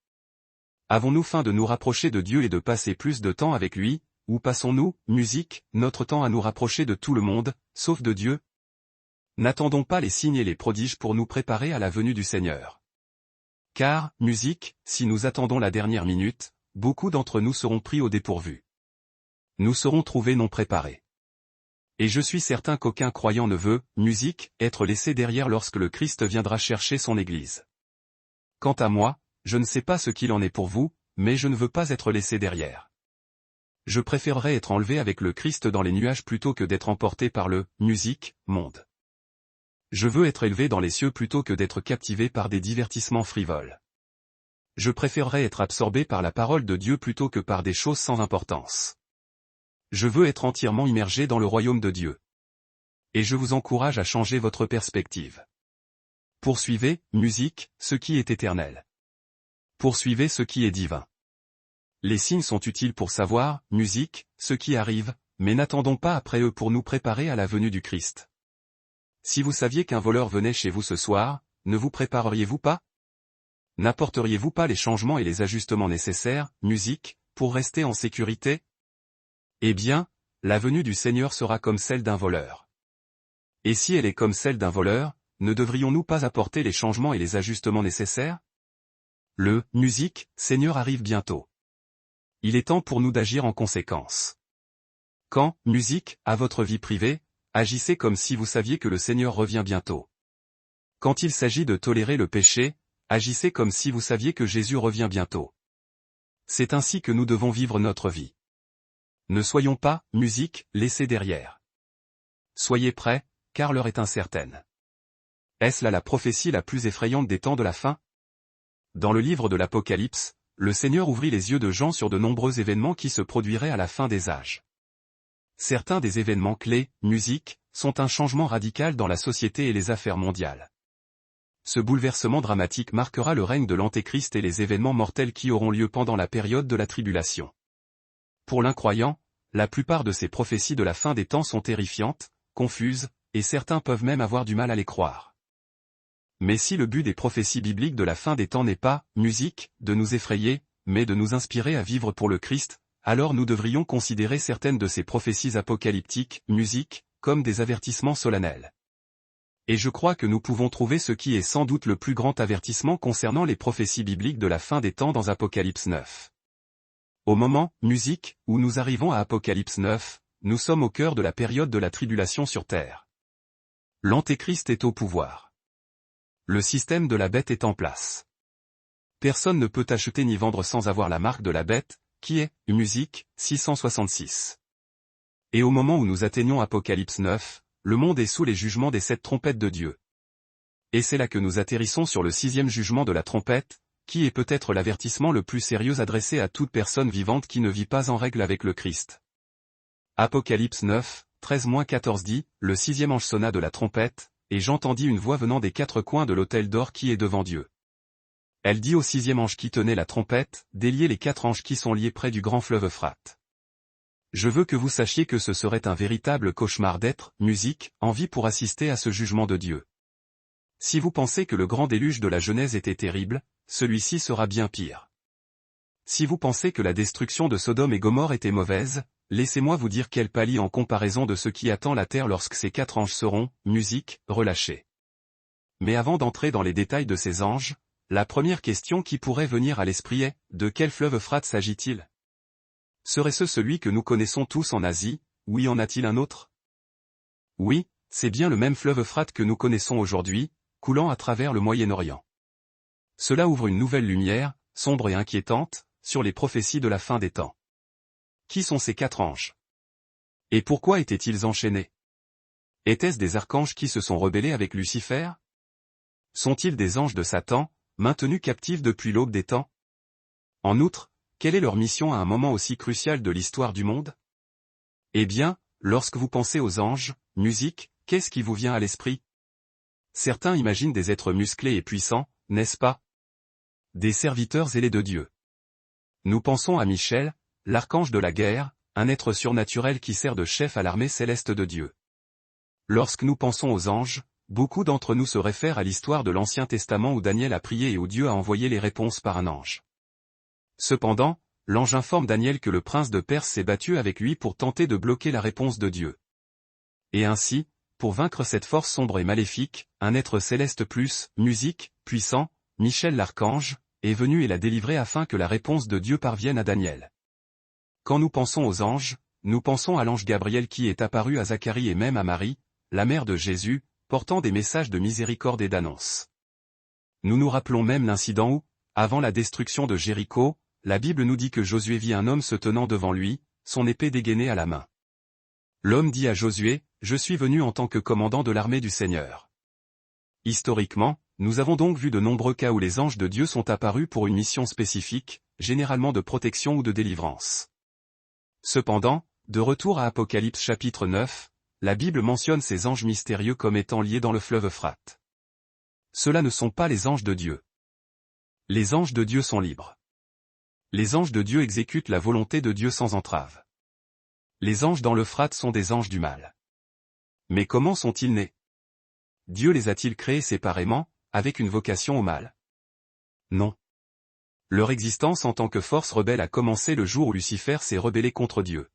Avons-nous faim de nous rapprocher de Dieu et de passer plus de temps avec lui, ou passons-nous, musique, notre temps à nous rapprocher de tout le monde, sauf de Dieu? N'attendons pas les signes et les prodiges pour nous préparer à la venue du Seigneur. Car, musique, si nous attendons la dernière minute, beaucoup d'entre nous seront pris au dépourvu. Nous serons trouvés non préparés. Et je suis certain qu'aucun croyant ne veut, musique, être laissé derrière lorsque le Christ viendra chercher son Église. Quant à moi, je ne sais pas ce qu'il en est pour vous, mais je ne veux pas être laissé derrière. Je préférerais être enlevé avec le Christ dans les nuages plutôt que d'être emporté par le « musique » monde. Je veux être élevé dans les cieux plutôt que d'être captivé par des divertissements frivoles. Je préférerais être absorbé par la parole de Dieu plutôt que par des choses sans importance. Je veux être entièrement immergé dans le royaume de Dieu. Et je vous encourage à changer votre perspective. Poursuivez, musique, ce qui est éternel. Poursuivez ce qui est divin. Les signes sont utiles pour savoir, musique, ce qui arrive, mais n'attendons pas après eux pour nous préparer à la venue du Christ. Si vous saviez qu'un voleur venait chez vous ce soir, ne vous prépareriez-vous pas? N'apporteriez-vous pas les changements et les ajustements nécessaires, musique, pour rester en sécurité? Eh bien, la venue du Seigneur sera comme celle d'un voleur. Et si elle est comme celle d'un voleur, ne devrions-nous pas apporter les changements et les ajustements nécessaires? Le « musique, Seigneur arrive bientôt. Il est temps pour nous d'agir en conséquence. Quand, musique, à votre vie privée, agissez comme si vous saviez que le Seigneur revient bientôt. Quand il s'agit de tolérer le péché, agissez comme si vous saviez que Jésus revient bientôt. C'est ainsi que nous devons vivre notre vie. Ne soyons pas, musique, laissés derrière. Soyez prêts, car l'heure est incertaine. Est-ce là la prophétie la plus effrayante des temps de la fin? Dans le livre de l'Apocalypse, le Seigneur ouvrit les yeux de Jean sur de nombreux événements qui se produiraient à la fin des âges. Certains des événements clés, musique, sont un changement radical dans la société et les affaires mondiales. Ce bouleversement dramatique marquera le règne de l'Antéchrist et les événements mortels qui auront lieu pendant la période de la tribulation. Pour l'incroyant, la plupart de ces prophéties de la fin des temps sont terrifiantes, confuses, et certains peuvent même avoir du mal à les croire. Mais si le but des prophéties bibliques de la fin des temps n'est pas, musique, de nous effrayer, mais de nous inspirer à vivre pour le Christ, alors nous devrions considérer certaines de ces prophéties apocalyptiques, musique, comme des avertissements solennels. Et je crois que nous pouvons trouver ce qui est sans doute le plus grand avertissement concernant les prophéties bibliques de la fin des temps dans Apocalypse 9. Au moment, musique, où nous arrivons à Apocalypse 9, nous sommes au cœur de la période de la tribulation sur terre. L'Antéchrist est au pouvoir. Le système de la bête est en place. Personne ne peut acheter ni vendre sans avoir la marque de la bête, qui est, musique, 666. Et au moment où nous atteignons Apocalypse 9, le monde est sous les jugements des 7 trompettes de Dieu. Et c'est là que nous atterrissons sur le 6e jugement de la trompette, qui est peut-être l'avertissement le plus sérieux adressé à toute personne vivante qui ne vit pas en règle avec le Christ. Apocalypse 9, 13-14 dit, le 6e ange sonna de la trompette, et j'entendis une voix venant des 4 coins de l'autel d'or qui est devant Dieu. Elle dit au 6e ange qui tenait la trompette, déliez les 4 anges qui sont liés près du grand fleuve Euphrate. Je veux que vous sachiez que ce serait un véritable cauchemar d'être, musique, en vie pour assister à ce jugement de Dieu. Si vous pensez que le grand déluge de la Genèse était terrible, celui-ci sera bien pire. Si vous pensez que la destruction de Sodome et Gomorrhe était mauvaise, laissez-moi vous dire qu'elle pâlit en comparaison de ce qui attend la terre lorsque ces 4 anges seront, musique, relâchés. Mais avant d'entrer dans les détails de ces anges, la première question qui pourrait venir à l'esprit est, de quel fleuve Euphrate s'agit-il? Serait-ce celui que nous connaissons tous en Asie, ou y en a-t-il un autre? Oui, c'est bien le même fleuve Euphrate que nous connaissons aujourd'hui, coulant à travers le Moyen-Orient. Cela ouvre une nouvelle lumière, sombre et inquiétante, sur les prophéties de la fin des temps. Qui sont ces 4 anges? Et pourquoi étaient-ils enchaînés? Étaient-ce des archanges qui se sont rebellés avec Lucifer? Sont-ils des anges de Satan, maintenus captifs depuis l'aube des temps? En outre, quelle est leur mission à un moment aussi crucial de l'histoire du monde? Eh bien, lorsque vous pensez aux anges, musique, qu'est-ce qui vous vient à l'esprit? Certains imaginent des êtres musclés et puissants, n'est-ce pas? Des serviteurs zélés de Dieu. Nous pensons à Michel, l'archange de la guerre, un être surnaturel qui sert de chef à l'armée céleste de Dieu. Lorsque nous pensons aux anges, beaucoup d'entre nous se réfèrent à l'histoire de l'Ancien Testament où Daniel a prié et où Dieu a envoyé les réponses par un ange. Cependant, l'ange informe Daniel que le prince de Perse s'est battu avec lui pour tenter de bloquer la réponse de Dieu. Et ainsi, pour vaincre cette force sombre et maléfique, un être céleste plus, musique, puissant, Michel l'archange, est venu et l'a délivré afin que la réponse de Dieu parvienne à Daniel. Quand nous pensons aux anges, nous pensons à l'ange Gabriel qui est apparu à Zacharie et même à Marie, la mère de Jésus, portant des messages de miséricorde et d'annonce. Nous nous rappelons même l'incident où, avant la destruction de Jéricho, la Bible nous dit que Josué vit un homme se tenant devant lui, son épée dégainée à la main. L'homme dit à Josué, « Je suis venu en tant que commandant de l'armée du Seigneur. » Historiquement, nous avons donc vu de nombreux cas où les anges de Dieu sont apparus pour une mission spécifique, généralement de protection ou de délivrance. Cependant, de retour à Apocalypse chapitre 9, la Bible mentionne ces anges mystérieux comme étant liés dans le fleuve Euphrate. Ceux-là ne sont pas les anges de Dieu. Les anges de Dieu sont libres. Les anges de Dieu exécutent la volonté de Dieu sans entrave. Les anges dans l'Euphrate sont des anges du mal. Mais comment sont-ils nés? Dieu les a-t-il créés séparément, avec une vocation au mal? Non. Leur existence en tant que force rebelle a commencé le jour où Lucifer s'est rebellé contre Dieu.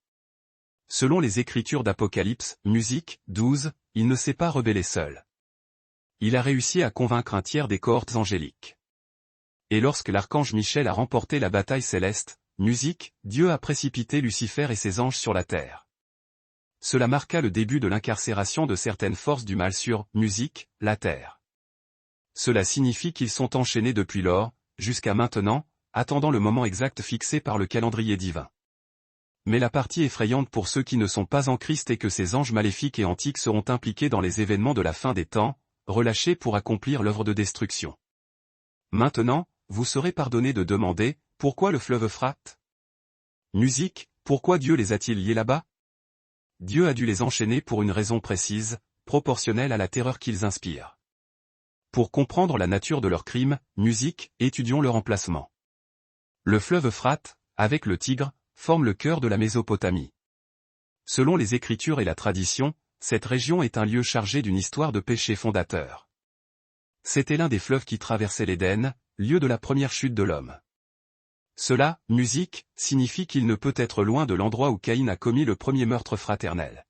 Selon les Écritures d'Apocalypse, musique, 12, il ne s'est pas rebellé seul. Il a réussi à convaincre un tiers des cohortes angéliques. Et lorsque l'archange Michel a remporté la bataille céleste, musique, Dieu a précipité Lucifer et ses anges sur la terre. Cela marqua le début de l'incarcération de certaines forces du mal sur, musique, la terre. Cela signifie qu'ils sont enchaînés depuis lors, jusqu'à maintenant, attendant le moment exact fixé par le calendrier divin. Mais la partie effrayante pour ceux qui ne sont pas en Christ est que ces anges maléfiques et antiques seront impliqués dans les événements de la fin des temps, relâchés pour accomplir l'œuvre de destruction. Maintenant, vous serez pardonné de demander, pourquoi le fleuve Euphrate? Musique, pourquoi Dieu les a-t-il liés là-bas? Dieu a dû les enchaîner pour une raison précise, proportionnelle à la terreur qu'ils inspirent. Pour comprendre la nature de leurs crimes, musique, étudions leur emplacement. Le fleuve Euphrate, avec le Tigre, forme le cœur de la Mésopotamie. Selon les Écritures et la tradition, cette région est un lieu chargé d'une histoire de péché fondateur. C'était l'un des fleuves qui traversait l'Éden, lieu de la première chute de l'homme. Cela, musique, signifie qu'il ne peut être loin de l'endroit où Caïn a commis le premier meurtre fraternel.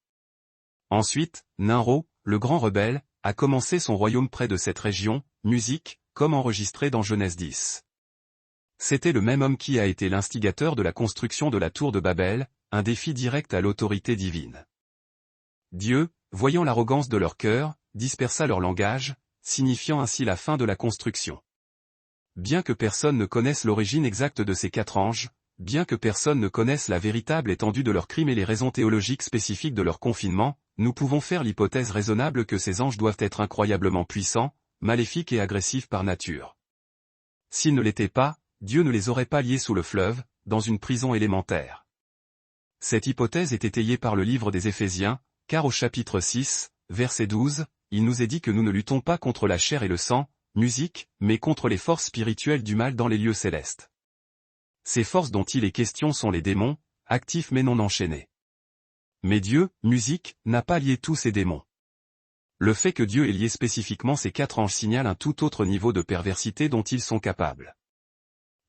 Ensuite, Nimrod, le grand rebelle, a commencé son royaume près de cette région, musique, comme enregistré dans Genèse 10. C'était le même homme qui a été l'instigateur de la construction de la tour de Babel, un défi direct à l'autorité divine. Dieu, voyant l'arrogance de leur cœur, dispersa leur langage, signifiant ainsi la fin de la construction. Bien que personne ne connaisse l'origine exacte de ces 4 anges, bien que personne ne connaisse la véritable étendue de leurs crimes et les raisons théologiques spécifiques de leur confinement, nous pouvons faire l'hypothèse raisonnable que ces anges doivent être incroyablement puissants, maléfiques et agressifs par nature. S'ils ne l'étaient pas, Dieu ne les aurait pas liés sous le fleuve, dans une prison élémentaire. Cette hypothèse est étayée par le livre des Éphésiens, car au chapitre 6, verset 12, il nous est dit que nous ne luttons pas contre la chair et le sang, musique, mais contre les forces spirituelles du mal dans les lieux célestes. Ces forces dont il est question sont les démons, actifs mais non enchaînés. Mais Dieu, musique, n'a pas lié tous ces démons. Le fait que Dieu ait lié spécifiquement ces 4 anges signale un tout autre niveau de perversité dont ils sont capables.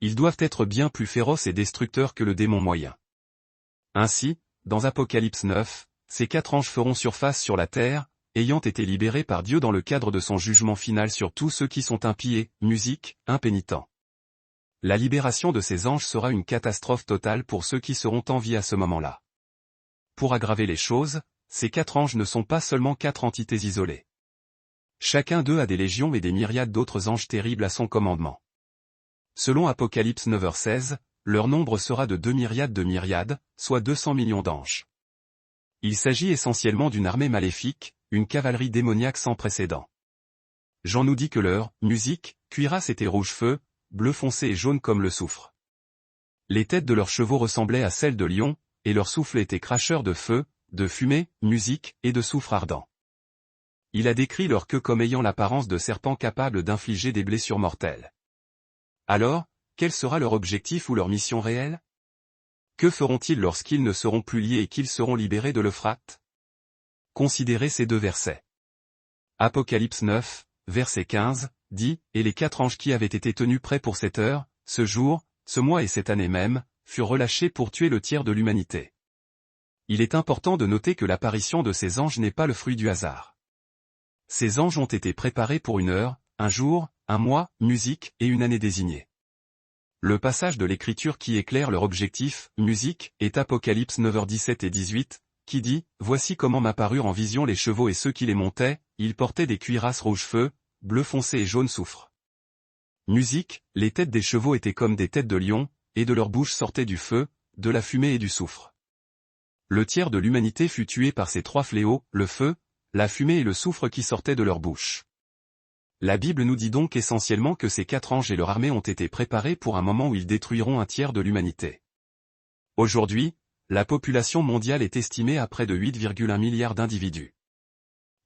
Ils doivent être bien plus féroces et destructeurs que le démon moyen. Ainsi, dans Apocalypse 9, ces 4 anges feront surface sur la terre, ayant été libérés par Dieu dans le cadre de son jugement final sur tous ceux qui sont impies, musique, impénitents. La libération de ces anges sera une catastrophe totale pour ceux qui seront en vie à ce moment-là. Pour aggraver les choses, ces 4 anges ne sont pas seulement 4 entités isolées. Chacun d'eux a des légions et des myriades d'autres anges terribles à son commandement. Selon Apocalypse 9h16, leur nombre sera de 2 myriades de myriades, soit 200 millions d'anges. Il s'agit essentiellement d'une armée maléfique, une cavalerie démoniaque sans précédent. Jean nous dit que leur musique, cuirasse était rouge feu, bleu foncé et jaune comme le soufre. Les têtes de leurs chevaux ressemblaient à celles de lions, et leur souffle était cracheur de feu, de fumée, musique et de soufre ardent. Il a décrit leur queue comme ayant l'apparence de serpents capables d'infliger des blessures mortelles. Alors, quel sera leur objectif ou leur mission réelle? Que feront-ils lorsqu'ils ne seront plus liés et qu'ils seront libérés de l'Euphrate? Considérez ces 2 versets. Apocalypse 9, verset 15, dit, « Et les 4 anges qui avaient été tenus prêts pour cette heure, ce jour, ce mois et cette année même, furent relâchés pour tuer le tiers de l'humanité. » Il est important de noter que l'apparition de ces anges n'est pas le fruit du hasard. Ces anges ont été préparés pour une heure, un jour, un mois, musique et une année désignée. Le passage de l'Écriture qui éclaire leur objectif, musique, est Apocalypse 9h17 et 18, qui dit, « Voici comment m'apparurent en vision les chevaux et ceux qui les montaient, ils portaient des cuirasses rouge feu, bleu foncé et jaune soufre. » Musique, les têtes des chevaux étaient comme des têtes de lions, et de leur bouche sortait du feu, de la fumée et du soufre. Le tiers de l'humanité fut tué par ces 3 fléaux, le feu, la fumée et le soufre qui sortaient de leur bouche. La Bible nous dit donc essentiellement que ces 4 anges et leur armée ont été préparés pour un moment où ils détruiront un tiers de l'humanité. Aujourd'hui, la population mondiale est estimée à près de 8,1 milliards d'individus.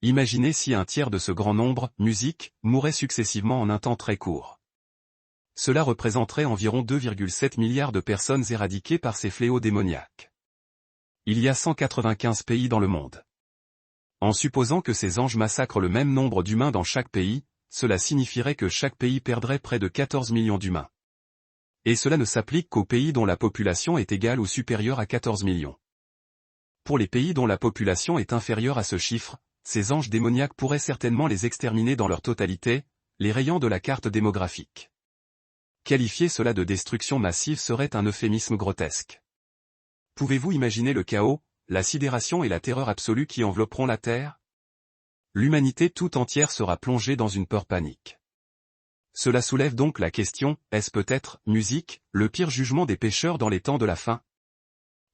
Imaginez si un tiers de ce grand nombre, musique, mourait successivement en un temps très court. Cela représenterait environ 2,7 milliards de personnes éradiquées par ces fléaux démoniaques. Il y a 195 pays dans le monde. En supposant que ces anges massacrent le même nombre d'humains dans chaque pays, cela signifierait que chaque pays perdrait près de 14 millions d'humains. Et cela ne s'applique qu'aux pays dont la population est égale ou supérieure à 14 millions. Pour les pays dont la population est inférieure à ce chiffre, ces anges démoniaques pourraient certainement les exterminer dans leur totalité, les rayant de la carte démographique. Qualifier cela de destruction massive serait un euphémisme grotesque. Pouvez-vous imaginer le chaos, la sidération et la terreur absolue qui envelopperont la Terre? L'humanité tout entière sera plongée dans une peur panique. Cela soulève donc la question, est-ce peut-être, musique, le pire jugement des pécheurs dans les temps de la fin?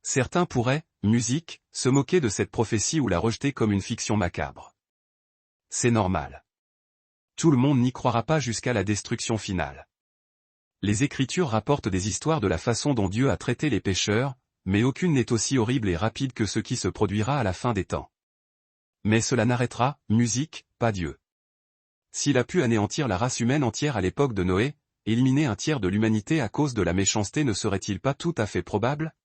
Certains pourraient, musique, se moquer de cette prophétie ou la rejeter comme une fiction macabre. C'est normal. Tout le monde n'y croira pas jusqu'à la destruction finale. Les Écritures rapportent des histoires de la façon dont Dieu a traité les pécheurs, mais aucune n'est aussi horrible et rapide que ce qui se produira à la fin des temps. Mais cela n'arrêtera, musique, pas Dieu. S'il a pu anéantir la race humaine entière à l'époque de Noé, éliminer un tiers de l'humanité à cause de la méchanceté ne serait-il pas tout à fait probable?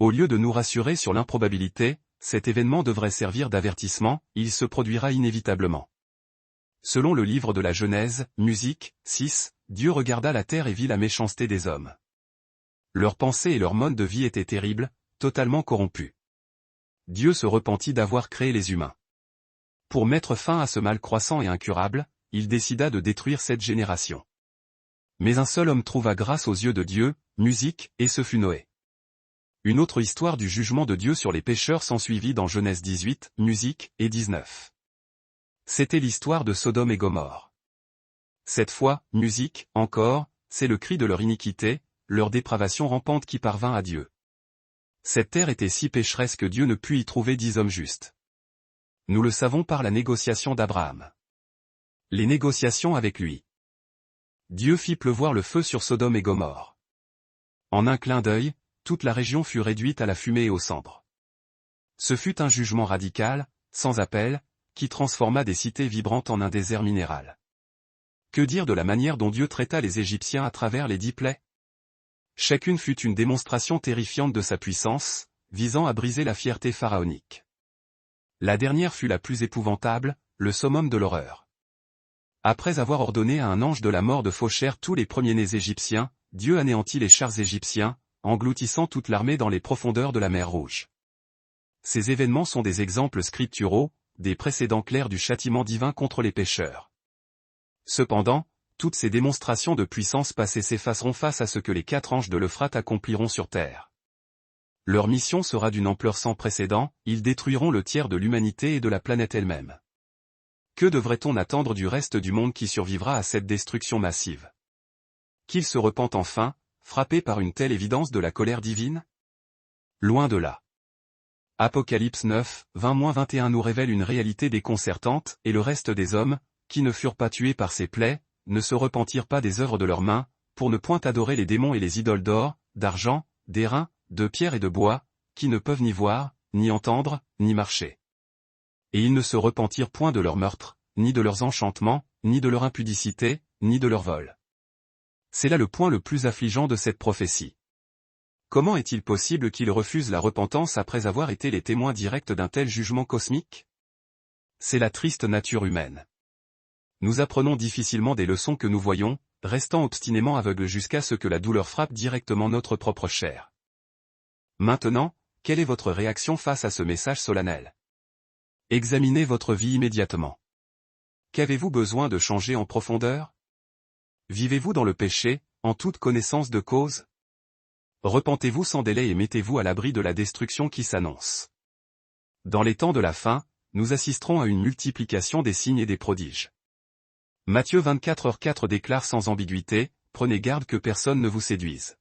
Au lieu de nous rassurer sur l'improbabilité, cet événement devrait servir d'avertissement, il se produira inévitablement. Selon le livre de la Genèse, musique, 6, Dieu regarda la terre et vit la méchanceté des hommes. Leurs pensées et leur mode de vie étaient terribles, totalement corrompus. Dieu se repentit d'avoir créé les humains. Pour mettre fin à ce mal croissant et incurable, il décida de détruire cette génération. Mais un seul homme trouva grâce aux yeux de Dieu, musique, et ce fut Noé. Une autre histoire du jugement de Dieu sur les pécheurs s'ensuivit dans Genèse 18, musique, et 19. C'était l'histoire de Sodome et Gomorrhe. Cette fois, musique, encore, c'est le cri de leur iniquité, leur dépravation rampante qui parvint à Dieu. Cette terre était si pécheresse que Dieu ne put y trouver 10 hommes justes. Nous le savons par la négociation d'Abraham. Les négociations avec lui. Dieu fit pleuvoir le feu sur Sodome et Gomorrhe. En un clin d'œil, toute la région fut réduite à la fumée et aux cendres. Ce fut un jugement radical, sans appel, qui transforma des cités vibrantes en un désert minéral. Que dire de la manière dont Dieu traita les Égyptiens à travers les 10 plaies? Chacune fut une démonstration terrifiante de sa puissance, visant à briser la fierté pharaonique. La dernière fut la plus épouvantable, le summum de l'horreur. Après avoir ordonné à un ange de la mort de faucher tous les premiers-nés égyptiens, Dieu anéantit les chars égyptiens, engloutissant toute l'armée dans les profondeurs de la mer Rouge. Ces événements sont des exemples scripturaux, des précédents clairs du châtiment divin contre les pécheurs. Cependant, toutes ces démonstrations de puissance passée s'effaceront face à ce que les 4 anges de l'Euphrate accompliront sur terre. Leur mission sera d'une ampleur sans précédent, ils détruiront le tiers de l'humanité et de la planète elle-même. Que devrait-on attendre du reste du monde qui survivra à cette destruction massive? Qu'il se repente enfin, frappé par une telle évidence de la colère divine? Loin de là. Apocalypse 9, 20-21 nous révèle une réalité déconcertante, et le reste des hommes, qui ne furent pas tués par ces plaies, ne se repentirent pas des œuvres de leurs mains, pour ne point adorer les démons et les idoles d'or, d'argent, d'airain, de pierre et de bois, qui ne peuvent ni voir, ni entendre, ni marcher. Et ils ne se repentirent point de leur meurtre, ni de leurs enchantements, ni de leur impudicité, ni de leur vol. C'est là le point le plus affligeant de cette prophétie. Comment est-il possible qu'ils refusent la repentance après avoir été les témoins directs d'un tel jugement cosmique? C'est la triste nature humaine. Nous apprenons difficilement des leçons que nous voyons, restant obstinément aveugles jusqu'à ce que la douleur frappe directement notre propre chair. Maintenant, quelle est votre réaction face à ce message solennel? Examinez votre vie immédiatement. Qu'avez-vous besoin de changer en profondeur? Vivez-vous dans le péché, en toute connaissance de cause? Repentez-vous sans délai et mettez-vous à l'abri de la destruction qui s'annonce. Dans les temps de la fin, nous assisterons à une multiplication des signes et des prodiges. Matthieu 24h4 déclare sans ambiguïté, « Prenez garde que personne ne vous séduise.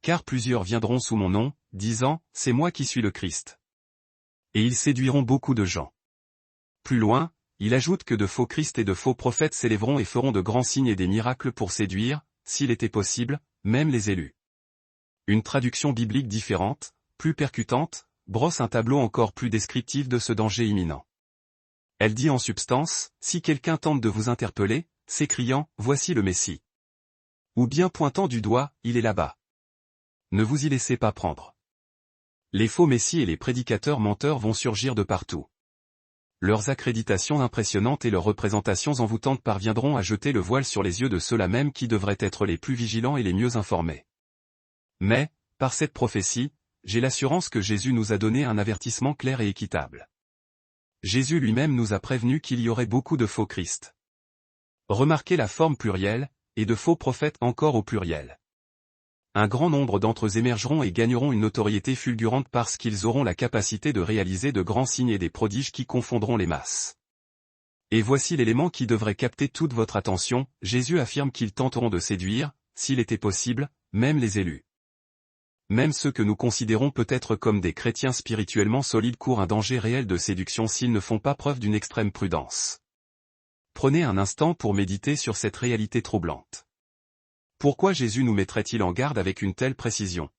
Car plusieurs viendront sous mon nom, disant, c'est moi qui suis le Christ. Et ils séduiront beaucoup de gens. » Plus loin, il ajoute que de faux Christ et de faux prophètes s'élèveront et feront de grands signes et des miracles pour séduire, s'il était possible, même les élus. Une traduction biblique différente, plus percutante, brosse un tableau encore plus descriptif de ce danger imminent. Elle dit en substance, si quelqu'un tente de vous interpeller, s'écriant, voici le Messie. Ou bien pointant du doigt, il est là-bas. Ne vous y laissez pas prendre. Les faux messies et les prédicateurs menteurs vont surgir de partout. Leurs accréditations impressionnantes et leurs représentations envoûtantes parviendront à jeter le voile sur les yeux de ceux-là même qui devraient être les plus vigilants et les mieux informés. Mais, par cette prophétie, j'ai l'assurance que Jésus nous a donné un avertissement clair et équitable. Jésus lui-même nous a prévenu qu'il y aurait beaucoup de faux Christ. Remarquez la forme plurielle, et de faux prophètes encore au pluriel. Un grand nombre d'entre eux émergeront et gagneront une notoriété fulgurante parce qu'ils auront la capacité de réaliser de grands signes et des prodiges qui confondront les masses. Et voici l'élément qui devrait capter toute votre attention, Jésus affirme qu'ils tenteront de séduire, s'il était possible, même les élus. Même ceux que nous considérons peut-être comme des chrétiens spirituellement solides courent un danger réel de séduction s'ils ne font pas preuve d'une extrême prudence. Prenez un instant pour méditer sur cette réalité troublante. Pourquoi Jésus nous mettrait-il en garde avec une telle précision?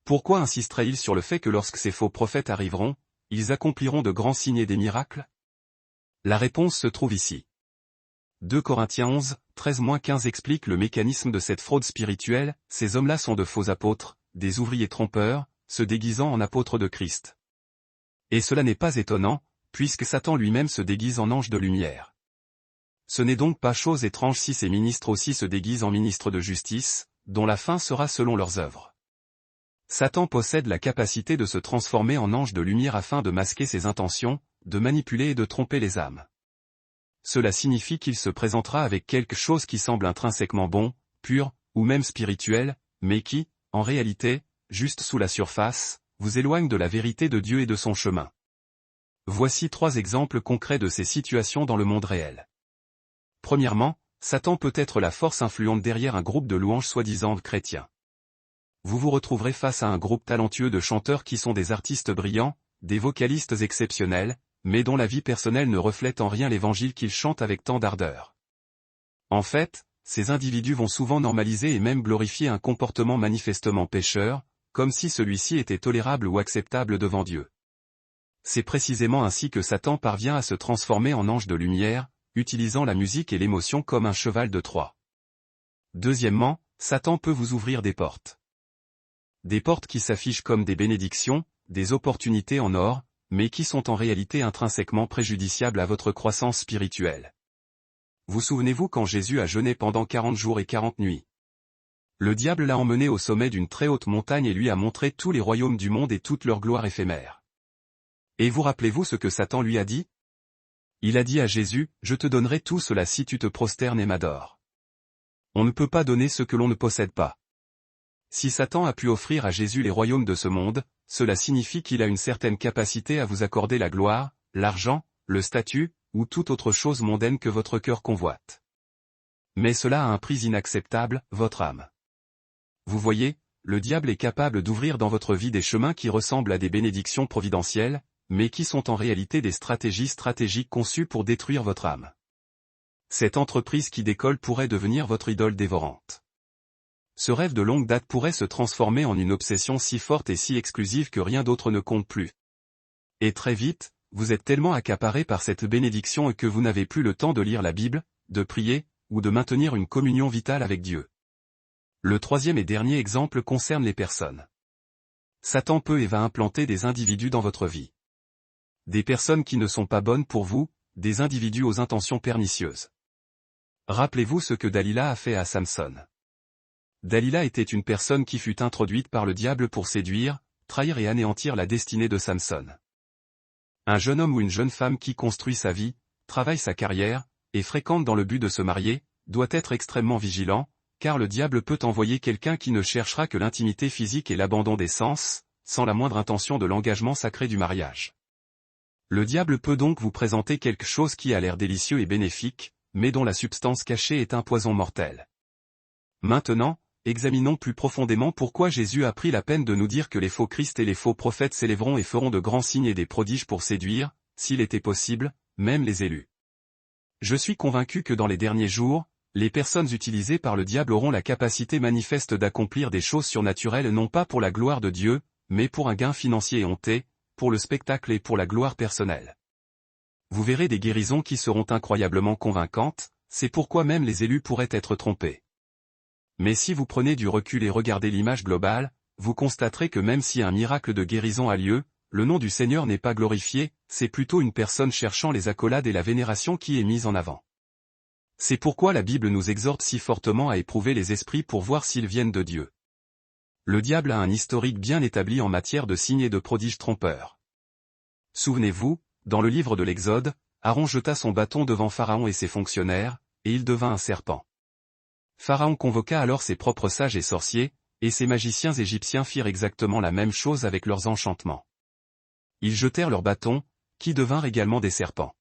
Pourquoi insisterait-il sur le fait que lorsque ces faux prophètes arriveront, ils accompliront de grands signes et des miracles? La réponse se trouve ici. 2 Corinthiens 11, 13-15 explique le mécanisme de cette fraude spirituelle, ces hommes-là sont de faux apôtres, des ouvriers trompeurs, se déguisant en apôtres de Christ. Et cela n'est pas étonnant, puisque Satan lui-même se déguise en ange de lumière. Ce n'est donc pas chose étrange si ces ministres aussi se déguisent en ministres de justice, dont la fin sera selon leurs œuvres. Satan possède la capacité de se transformer en ange de lumière afin de masquer ses intentions, de manipuler et de tromper les âmes. Cela signifie qu'il se présentera avec quelque chose qui semble intrinsèquement bon, pur, ou même spirituel, mais qui, en réalité, juste sous la surface, vous éloigne de la vérité de Dieu et de son chemin. Voici 3 exemples concrets de ces situations dans le monde réel. Premièrement, Satan peut être la force influente derrière un groupe de louanges soi-disant chrétiens. Vous vous retrouverez face à un groupe talentueux de chanteurs qui sont des artistes brillants, des vocalistes exceptionnels, mais dont la vie personnelle ne reflète en rien l'évangile qu'ils chantent avec tant d'ardeur. En fait, ces individus vont souvent normaliser et même glorifier un comportement manifestement pécheur, comme si celui-ci était tolérable ou acceptable devant Dieu. C'est précisément ainsi que Satan parvient à se transformer en ange de lumière, utilisant la musique et l'émotion comme un cheval de Troie. Deuxièmement, Satan peut vous ouvrir des portes. Des portes qui s'affichent comme des bénédictions, des opportunités en or, mais qui sont en réalité intrinsèquement préjudiciables à votre croissance spirituelle. Vous souvenez-vous quand Jésus a jeûné pendant 40 jours et 40 nuits? Le diable l'a emmené au sommet d'une très haute montagne et lui a montré tous les royaumes du monde et toute leur gloire éphémère. Et vous rappelez-vous ce que Satan lui a dit? Il a dit à Jésus, « Je te donnerai tout cela si tu te prosternes et m'adores. » On ne peut pas donner ce que l'on ne possède pas. Si Satan a pu offrir à Jésus les royaumes de ce monde, cela signifie qu'il a une certaine capacité à vous accorder la gloire, l'argent, le statut, ou toute autre chose mondaine que votre cœur convoite. Mais cela a un prix inacceptable, votre âme. Vous voyez, le diable est capable d'ouvrir dans votre vie des chemins qui ressemblent à des bénédictions providentielles, mais qui sont en réalité des stratégies stratégiques conçues pour détruire votre âme. Cette entreprise qui décolle pourrait devenir votre idole dévorante. Ce rêve de longue date pourrait se transformer en une obsession si forte et si exclusive que rien d'autre ne compte plus. Et très vite, vous êtes tellement accaparé par cette bénédiction que vous n'avez plus le temps de lire la Bible, de prier, ou de maintenir une communion vitale avec Dieu. Le troisième et dernier exemple concerne les personnes. Satan peut et va implanter des individus dans votre vie. Des personnes qui ne sont pas bonnes pour vous, des individus aux intentions pernicieuses. Rappelez-vous ce que Dalila a fait à Samson. Dalila était une personne qui fut introduite par le diable pour séduire, trahir et anéantir la destinée de Samson. Un jeune homme ou une jeune femme qui construit sa vie, travaille sa carrière, et fréquente dans le but de se marier, doit être extrêmement vigilant, car le diable peut envoyer quelqu'un qui ne cherchera que l'intimité physique et l'abandon des sens, sans la moindre intention de l'engagement sacré du mariage. Le diable peut donc vous présenter quelque chose qui a l'air délicieux et bénéfique, mais dont la substance cachée est un poison mortel. Maintenant, examinons plus profondément pourquoi Jésus a pris la peine de nous dire que les faux Christ et les faux prophètes s'élèveront et feront de grands signes et des prodiges pour séduire, s'il était possible, même les élus. Je suis convaincu que dans les derniers jours, les personnes utilisées par le diable auront la capacité manifeste d'accomplir des choses surnaturelles non pas pour la gloire de Dieu, mais pour un gain financier éhonté, pour le spectacle et pour la gloire personnelle. Vous verrez des guérisons qui seront incroyablement convaincantes, c'est pourquoi même les élus pourraient être trompés. Mais si vous prenez du recul et regardez l'image globale, vous constaterez que même si un miracle de guérison a lieu, le nom du Seigneur n'est pas glorifié, c'est plutôt une personne cherchant les accolades et la vénération qui est mise en avant. C'est pourquoi la Bible nous exhorte si fortement à éprouver les esprits pour voir s'ils viennent de Dieu. Le diable a un historique bien établi en matière de signes et de prodiges trompeurs. Souvenez-vous, dans le livre de l'Exode, Aaron jeta son bâton devant Pharaon et ses fonctionnaires, et il devint un serpent. Pharaon convoqua alors ses propres sages et sorciers, et ses magiciens égyptiens firent exactement la même chose avec leurs enchantements. Ils jetèrent leurs bâtons, qui devinrent également des serpents.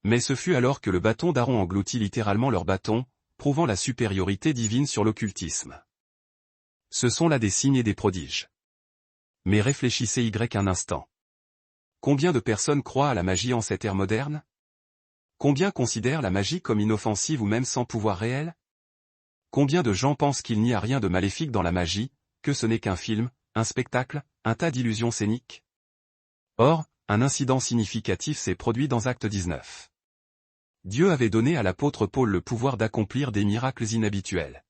Mais ce fut alors que le bâton d'Aaron engloutit littéralement leur bâton, prouvant la supériorité divine sur l'occultisme. Ce sont là des signes et des prodiges. Mais réfléchissez un instant. Combien de personnes croient à la magie en cette ère moderne? Combien considèrent la magie comme inoffensive ou même sans pouvoir réel? Combien de gens pensent qu'il n'y a rien de maléfique dans la magie, que ce n'est qu'un film, un spectacle, un tas d'illusions scéniques? Or, un incident significatif s'est produit dans Acte 19. Dieu avait donné à l'apôtre Paul le pouvoir d'accomplir des miracles inhabituels.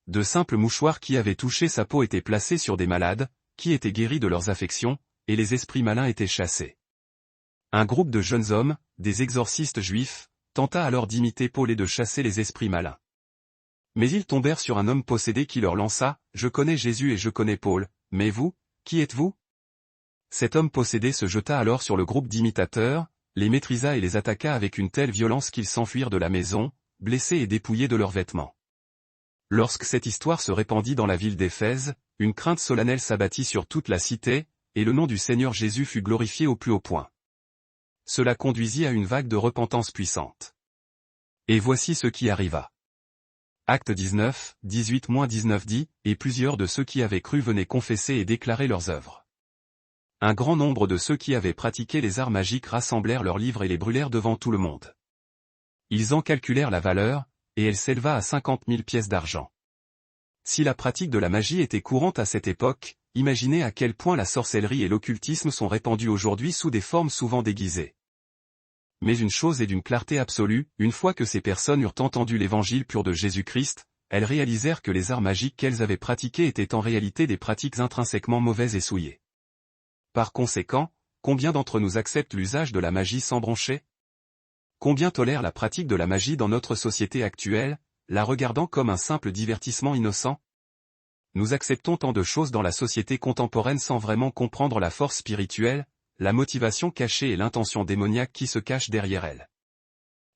De simples mouchoirs qui avaient touché sa peau étaient placés sur des malades, qui étaient guéris de leurs affections, et les esprits malins étaient chassés. Un groupe de jeunes hommes, des exorcistes juifs, tenta alors d'imiter Paul et de chasser les esprits malins. Mais ils tombèrent sur un homme possédé qui leur lança « Je connais Jésus et je connais Paul, mais vous, qui êtes-vous » Cet homme possédé se jeta alors sur le groupe d'imitateurs, les maîtrisa et les attaqua avec une telle violence qu'ils s'enfuirent de la maison, blessés et dépouillés de leurs vêtements. Lorsque cette histoire se répandit dans la ville d'Éphèse, une crainte solennelle s'abattit sur toute la cité, et le nom du Seigneur Jésus fut glorifié au plus haut point. Cela conduisit à une vague de repentance puissante. Et voici ce qui arriva. Acte 19, 18-19 dit, et plusieurs de ceux qui avaient cru venaient confesser et déclarer leurs œuvres. Un grand nombre de ceux qui avaient pratiqué les arts magiques rassemblèrent leurs livres et les brûlèrent devant tout le monde. Ils en calculèrent la valeur, et elle s'éleva à 50 000 pièces d'argent. Si la pratique de la magie était courante à cette époque, imaginez à quel point la sorcellerie et l'occultisme sont répandus aujourd'hui sous des formes souvent déguisées. Mais une chose est d'une clarté absolue, une fois que ces personnes eurent entendu l'évangile pur de Jésus-Christ, elles réalisèrent que les arts magiques qu'elles avaient pratiqués étaient en réalité des pratiques intrinsèquement mauvaises et souillées. Par conséquent, combien d'entre nous acceptent l'usage de la magie sans broncher? Combien tolèrent la pratique de la magie dans notre société actuelle, la regardant comme un simple divertissement innocent? Nous acceptons tant de choses dans la société contemporaine sans vraiment comprendre la force spirituelle, la motivation cachée et l'intention démoniaque qui se cache derrière elle.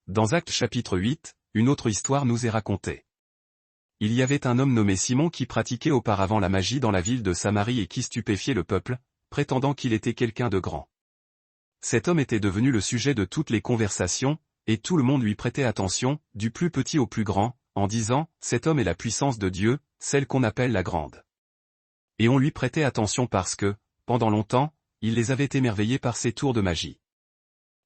Dans Actes chapitre 8, une autre histoire nous est racontée. Il y avait un homme nommé Simon qui pratiquait auparavant la magie dans la ville de Samarie et qui stupéfiait le peuple, prétendant qu'il était quelqu'un de grand. Cet homme était devenu le sujet de toutes les conversations, et tout le monde lui prêtait attention, du plus petit au plus grand, en disant, cet homme est la puissance de Dieu, celle qu'on appelle la grande. Et on lui prêtait attention parce que, pendant longtemps, il les avait émerveillés par ses tours de magie.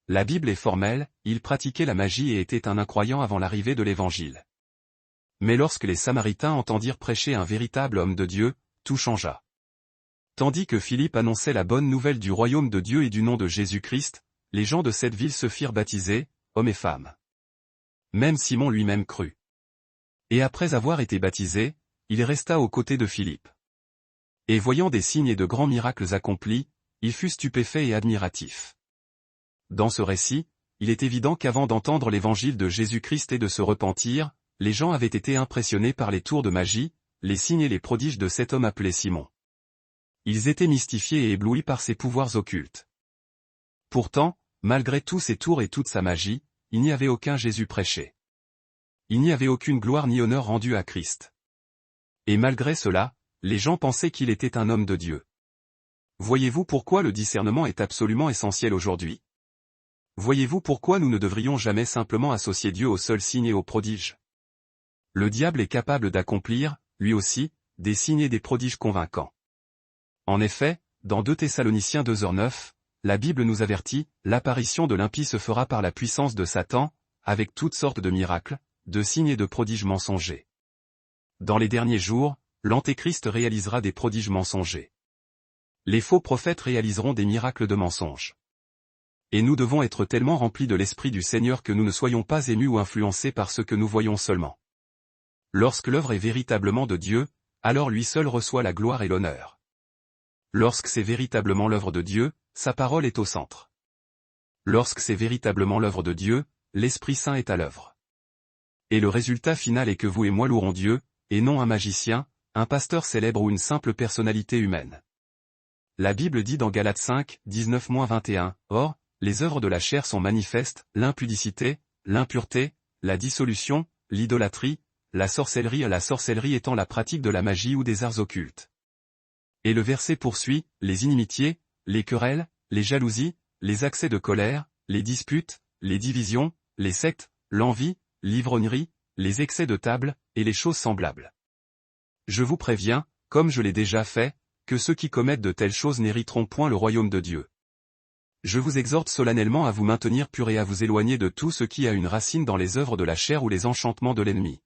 La Bible est formelle, il pratiquait la magie et était un incroyant avant l'arrivée de l'Évangile. Mais lorsque les Samaritains entendirent prêcher un véritable homme de Dieu, tout changea. Tandis que Philippe annonçait la bonne nouvelle du royaume de Dieu et du nom de Jésus-Christ, les gens de cette ville se firent baptiser, hommes et femmes. Même Simon lui-même crut. Et après avoir été baptisé, il resta aux côtés de Philippe. Et voyant des signes et de grands miracles accomplis, il fut stupéfait et admiratif. Dans ce récit, il est évident qu'avant d'entendre l'évangile de Jésus-Christ et de se repentir, les gens avaient été impressionnés par les tours de magie, les signes et les prodiges de cet homme appelé Simon. Ils étaient mystifiés et éblouis par ses pouvoirs occultes. Pourtant, malgré tous ses tours et toute sa magie, il n'y avait aucun Jésus prêché. Il n'y avait aucune gloire ni honneur rendue à Christ. Et malgré cela, les gens pensaient qu'il était un homme de Dieu. Voyez-vous pourquoi le discernement est absolument essentiel aujourd'hui? Voyez-vous pourquoi nous ne devrions jamais simplement associer Dieu aux seuls signes et aux prodiges? Le diable est capable d'accomplir, lui aussi, des signes et des prodiges convaincants. En effet, dans 2 Thessaloniciens 2h9, la Bible nous avertit, l'apparition de l'impie se fera par la puissance de Satan, avec toutes sortes de miracles, de signes et de prodiges mensongers. Dans les derniers jours, l'Antéchrist réalisera des prodiges mensongers. Les faux prophètes réaliseront des miracles de mensonges. Et nous devons être tellement remplis de l'Esprit du Seigneur que nous ne soyons pas émus ou influencés par ce que nous voyons seulement. Lorsque l'œuvre est véritablement de Dieu, alors lui seul reçoit la gloire et l'honneur. Lorsque c'est véritablement l'œuvre de Dieu, sa parole est au centre. Lorsque c'est véritablement l'œuvre de Dieu, l'Esprit Saint est à l'œuvre. Et le résultat final est que vous et moi louerons Dieu, et non un magicien, un pasteur célèbre ou une simple personnalité humaine. La Bible dit dans Galates 5, 19-21, « Or, les œuvres de la chair sont manifestes, l'impudicité, l'impureté, la dissolution, l'idolâtrie, la sorcellerie étant la pratique de la magie ou des arts occultes. » Et le verset poursuit, « Les inimitiés, les querelles, les jalousies, les accès de colère, les disputes, les divisions, les sectes, l'envie, l'ivrognerie, les excès de table, et les choses semblables. Je vous préviens, comme je l'ai déjà fait, que ceux qui commettent de telles choses n'hériteront point le royaume de Dieu. Je vous exhorte solennellement à vous maintenir purs et à vous éloigner de tout ce qui a une racine dans les œuvres de la chair ou les enchantements de l'ennemi.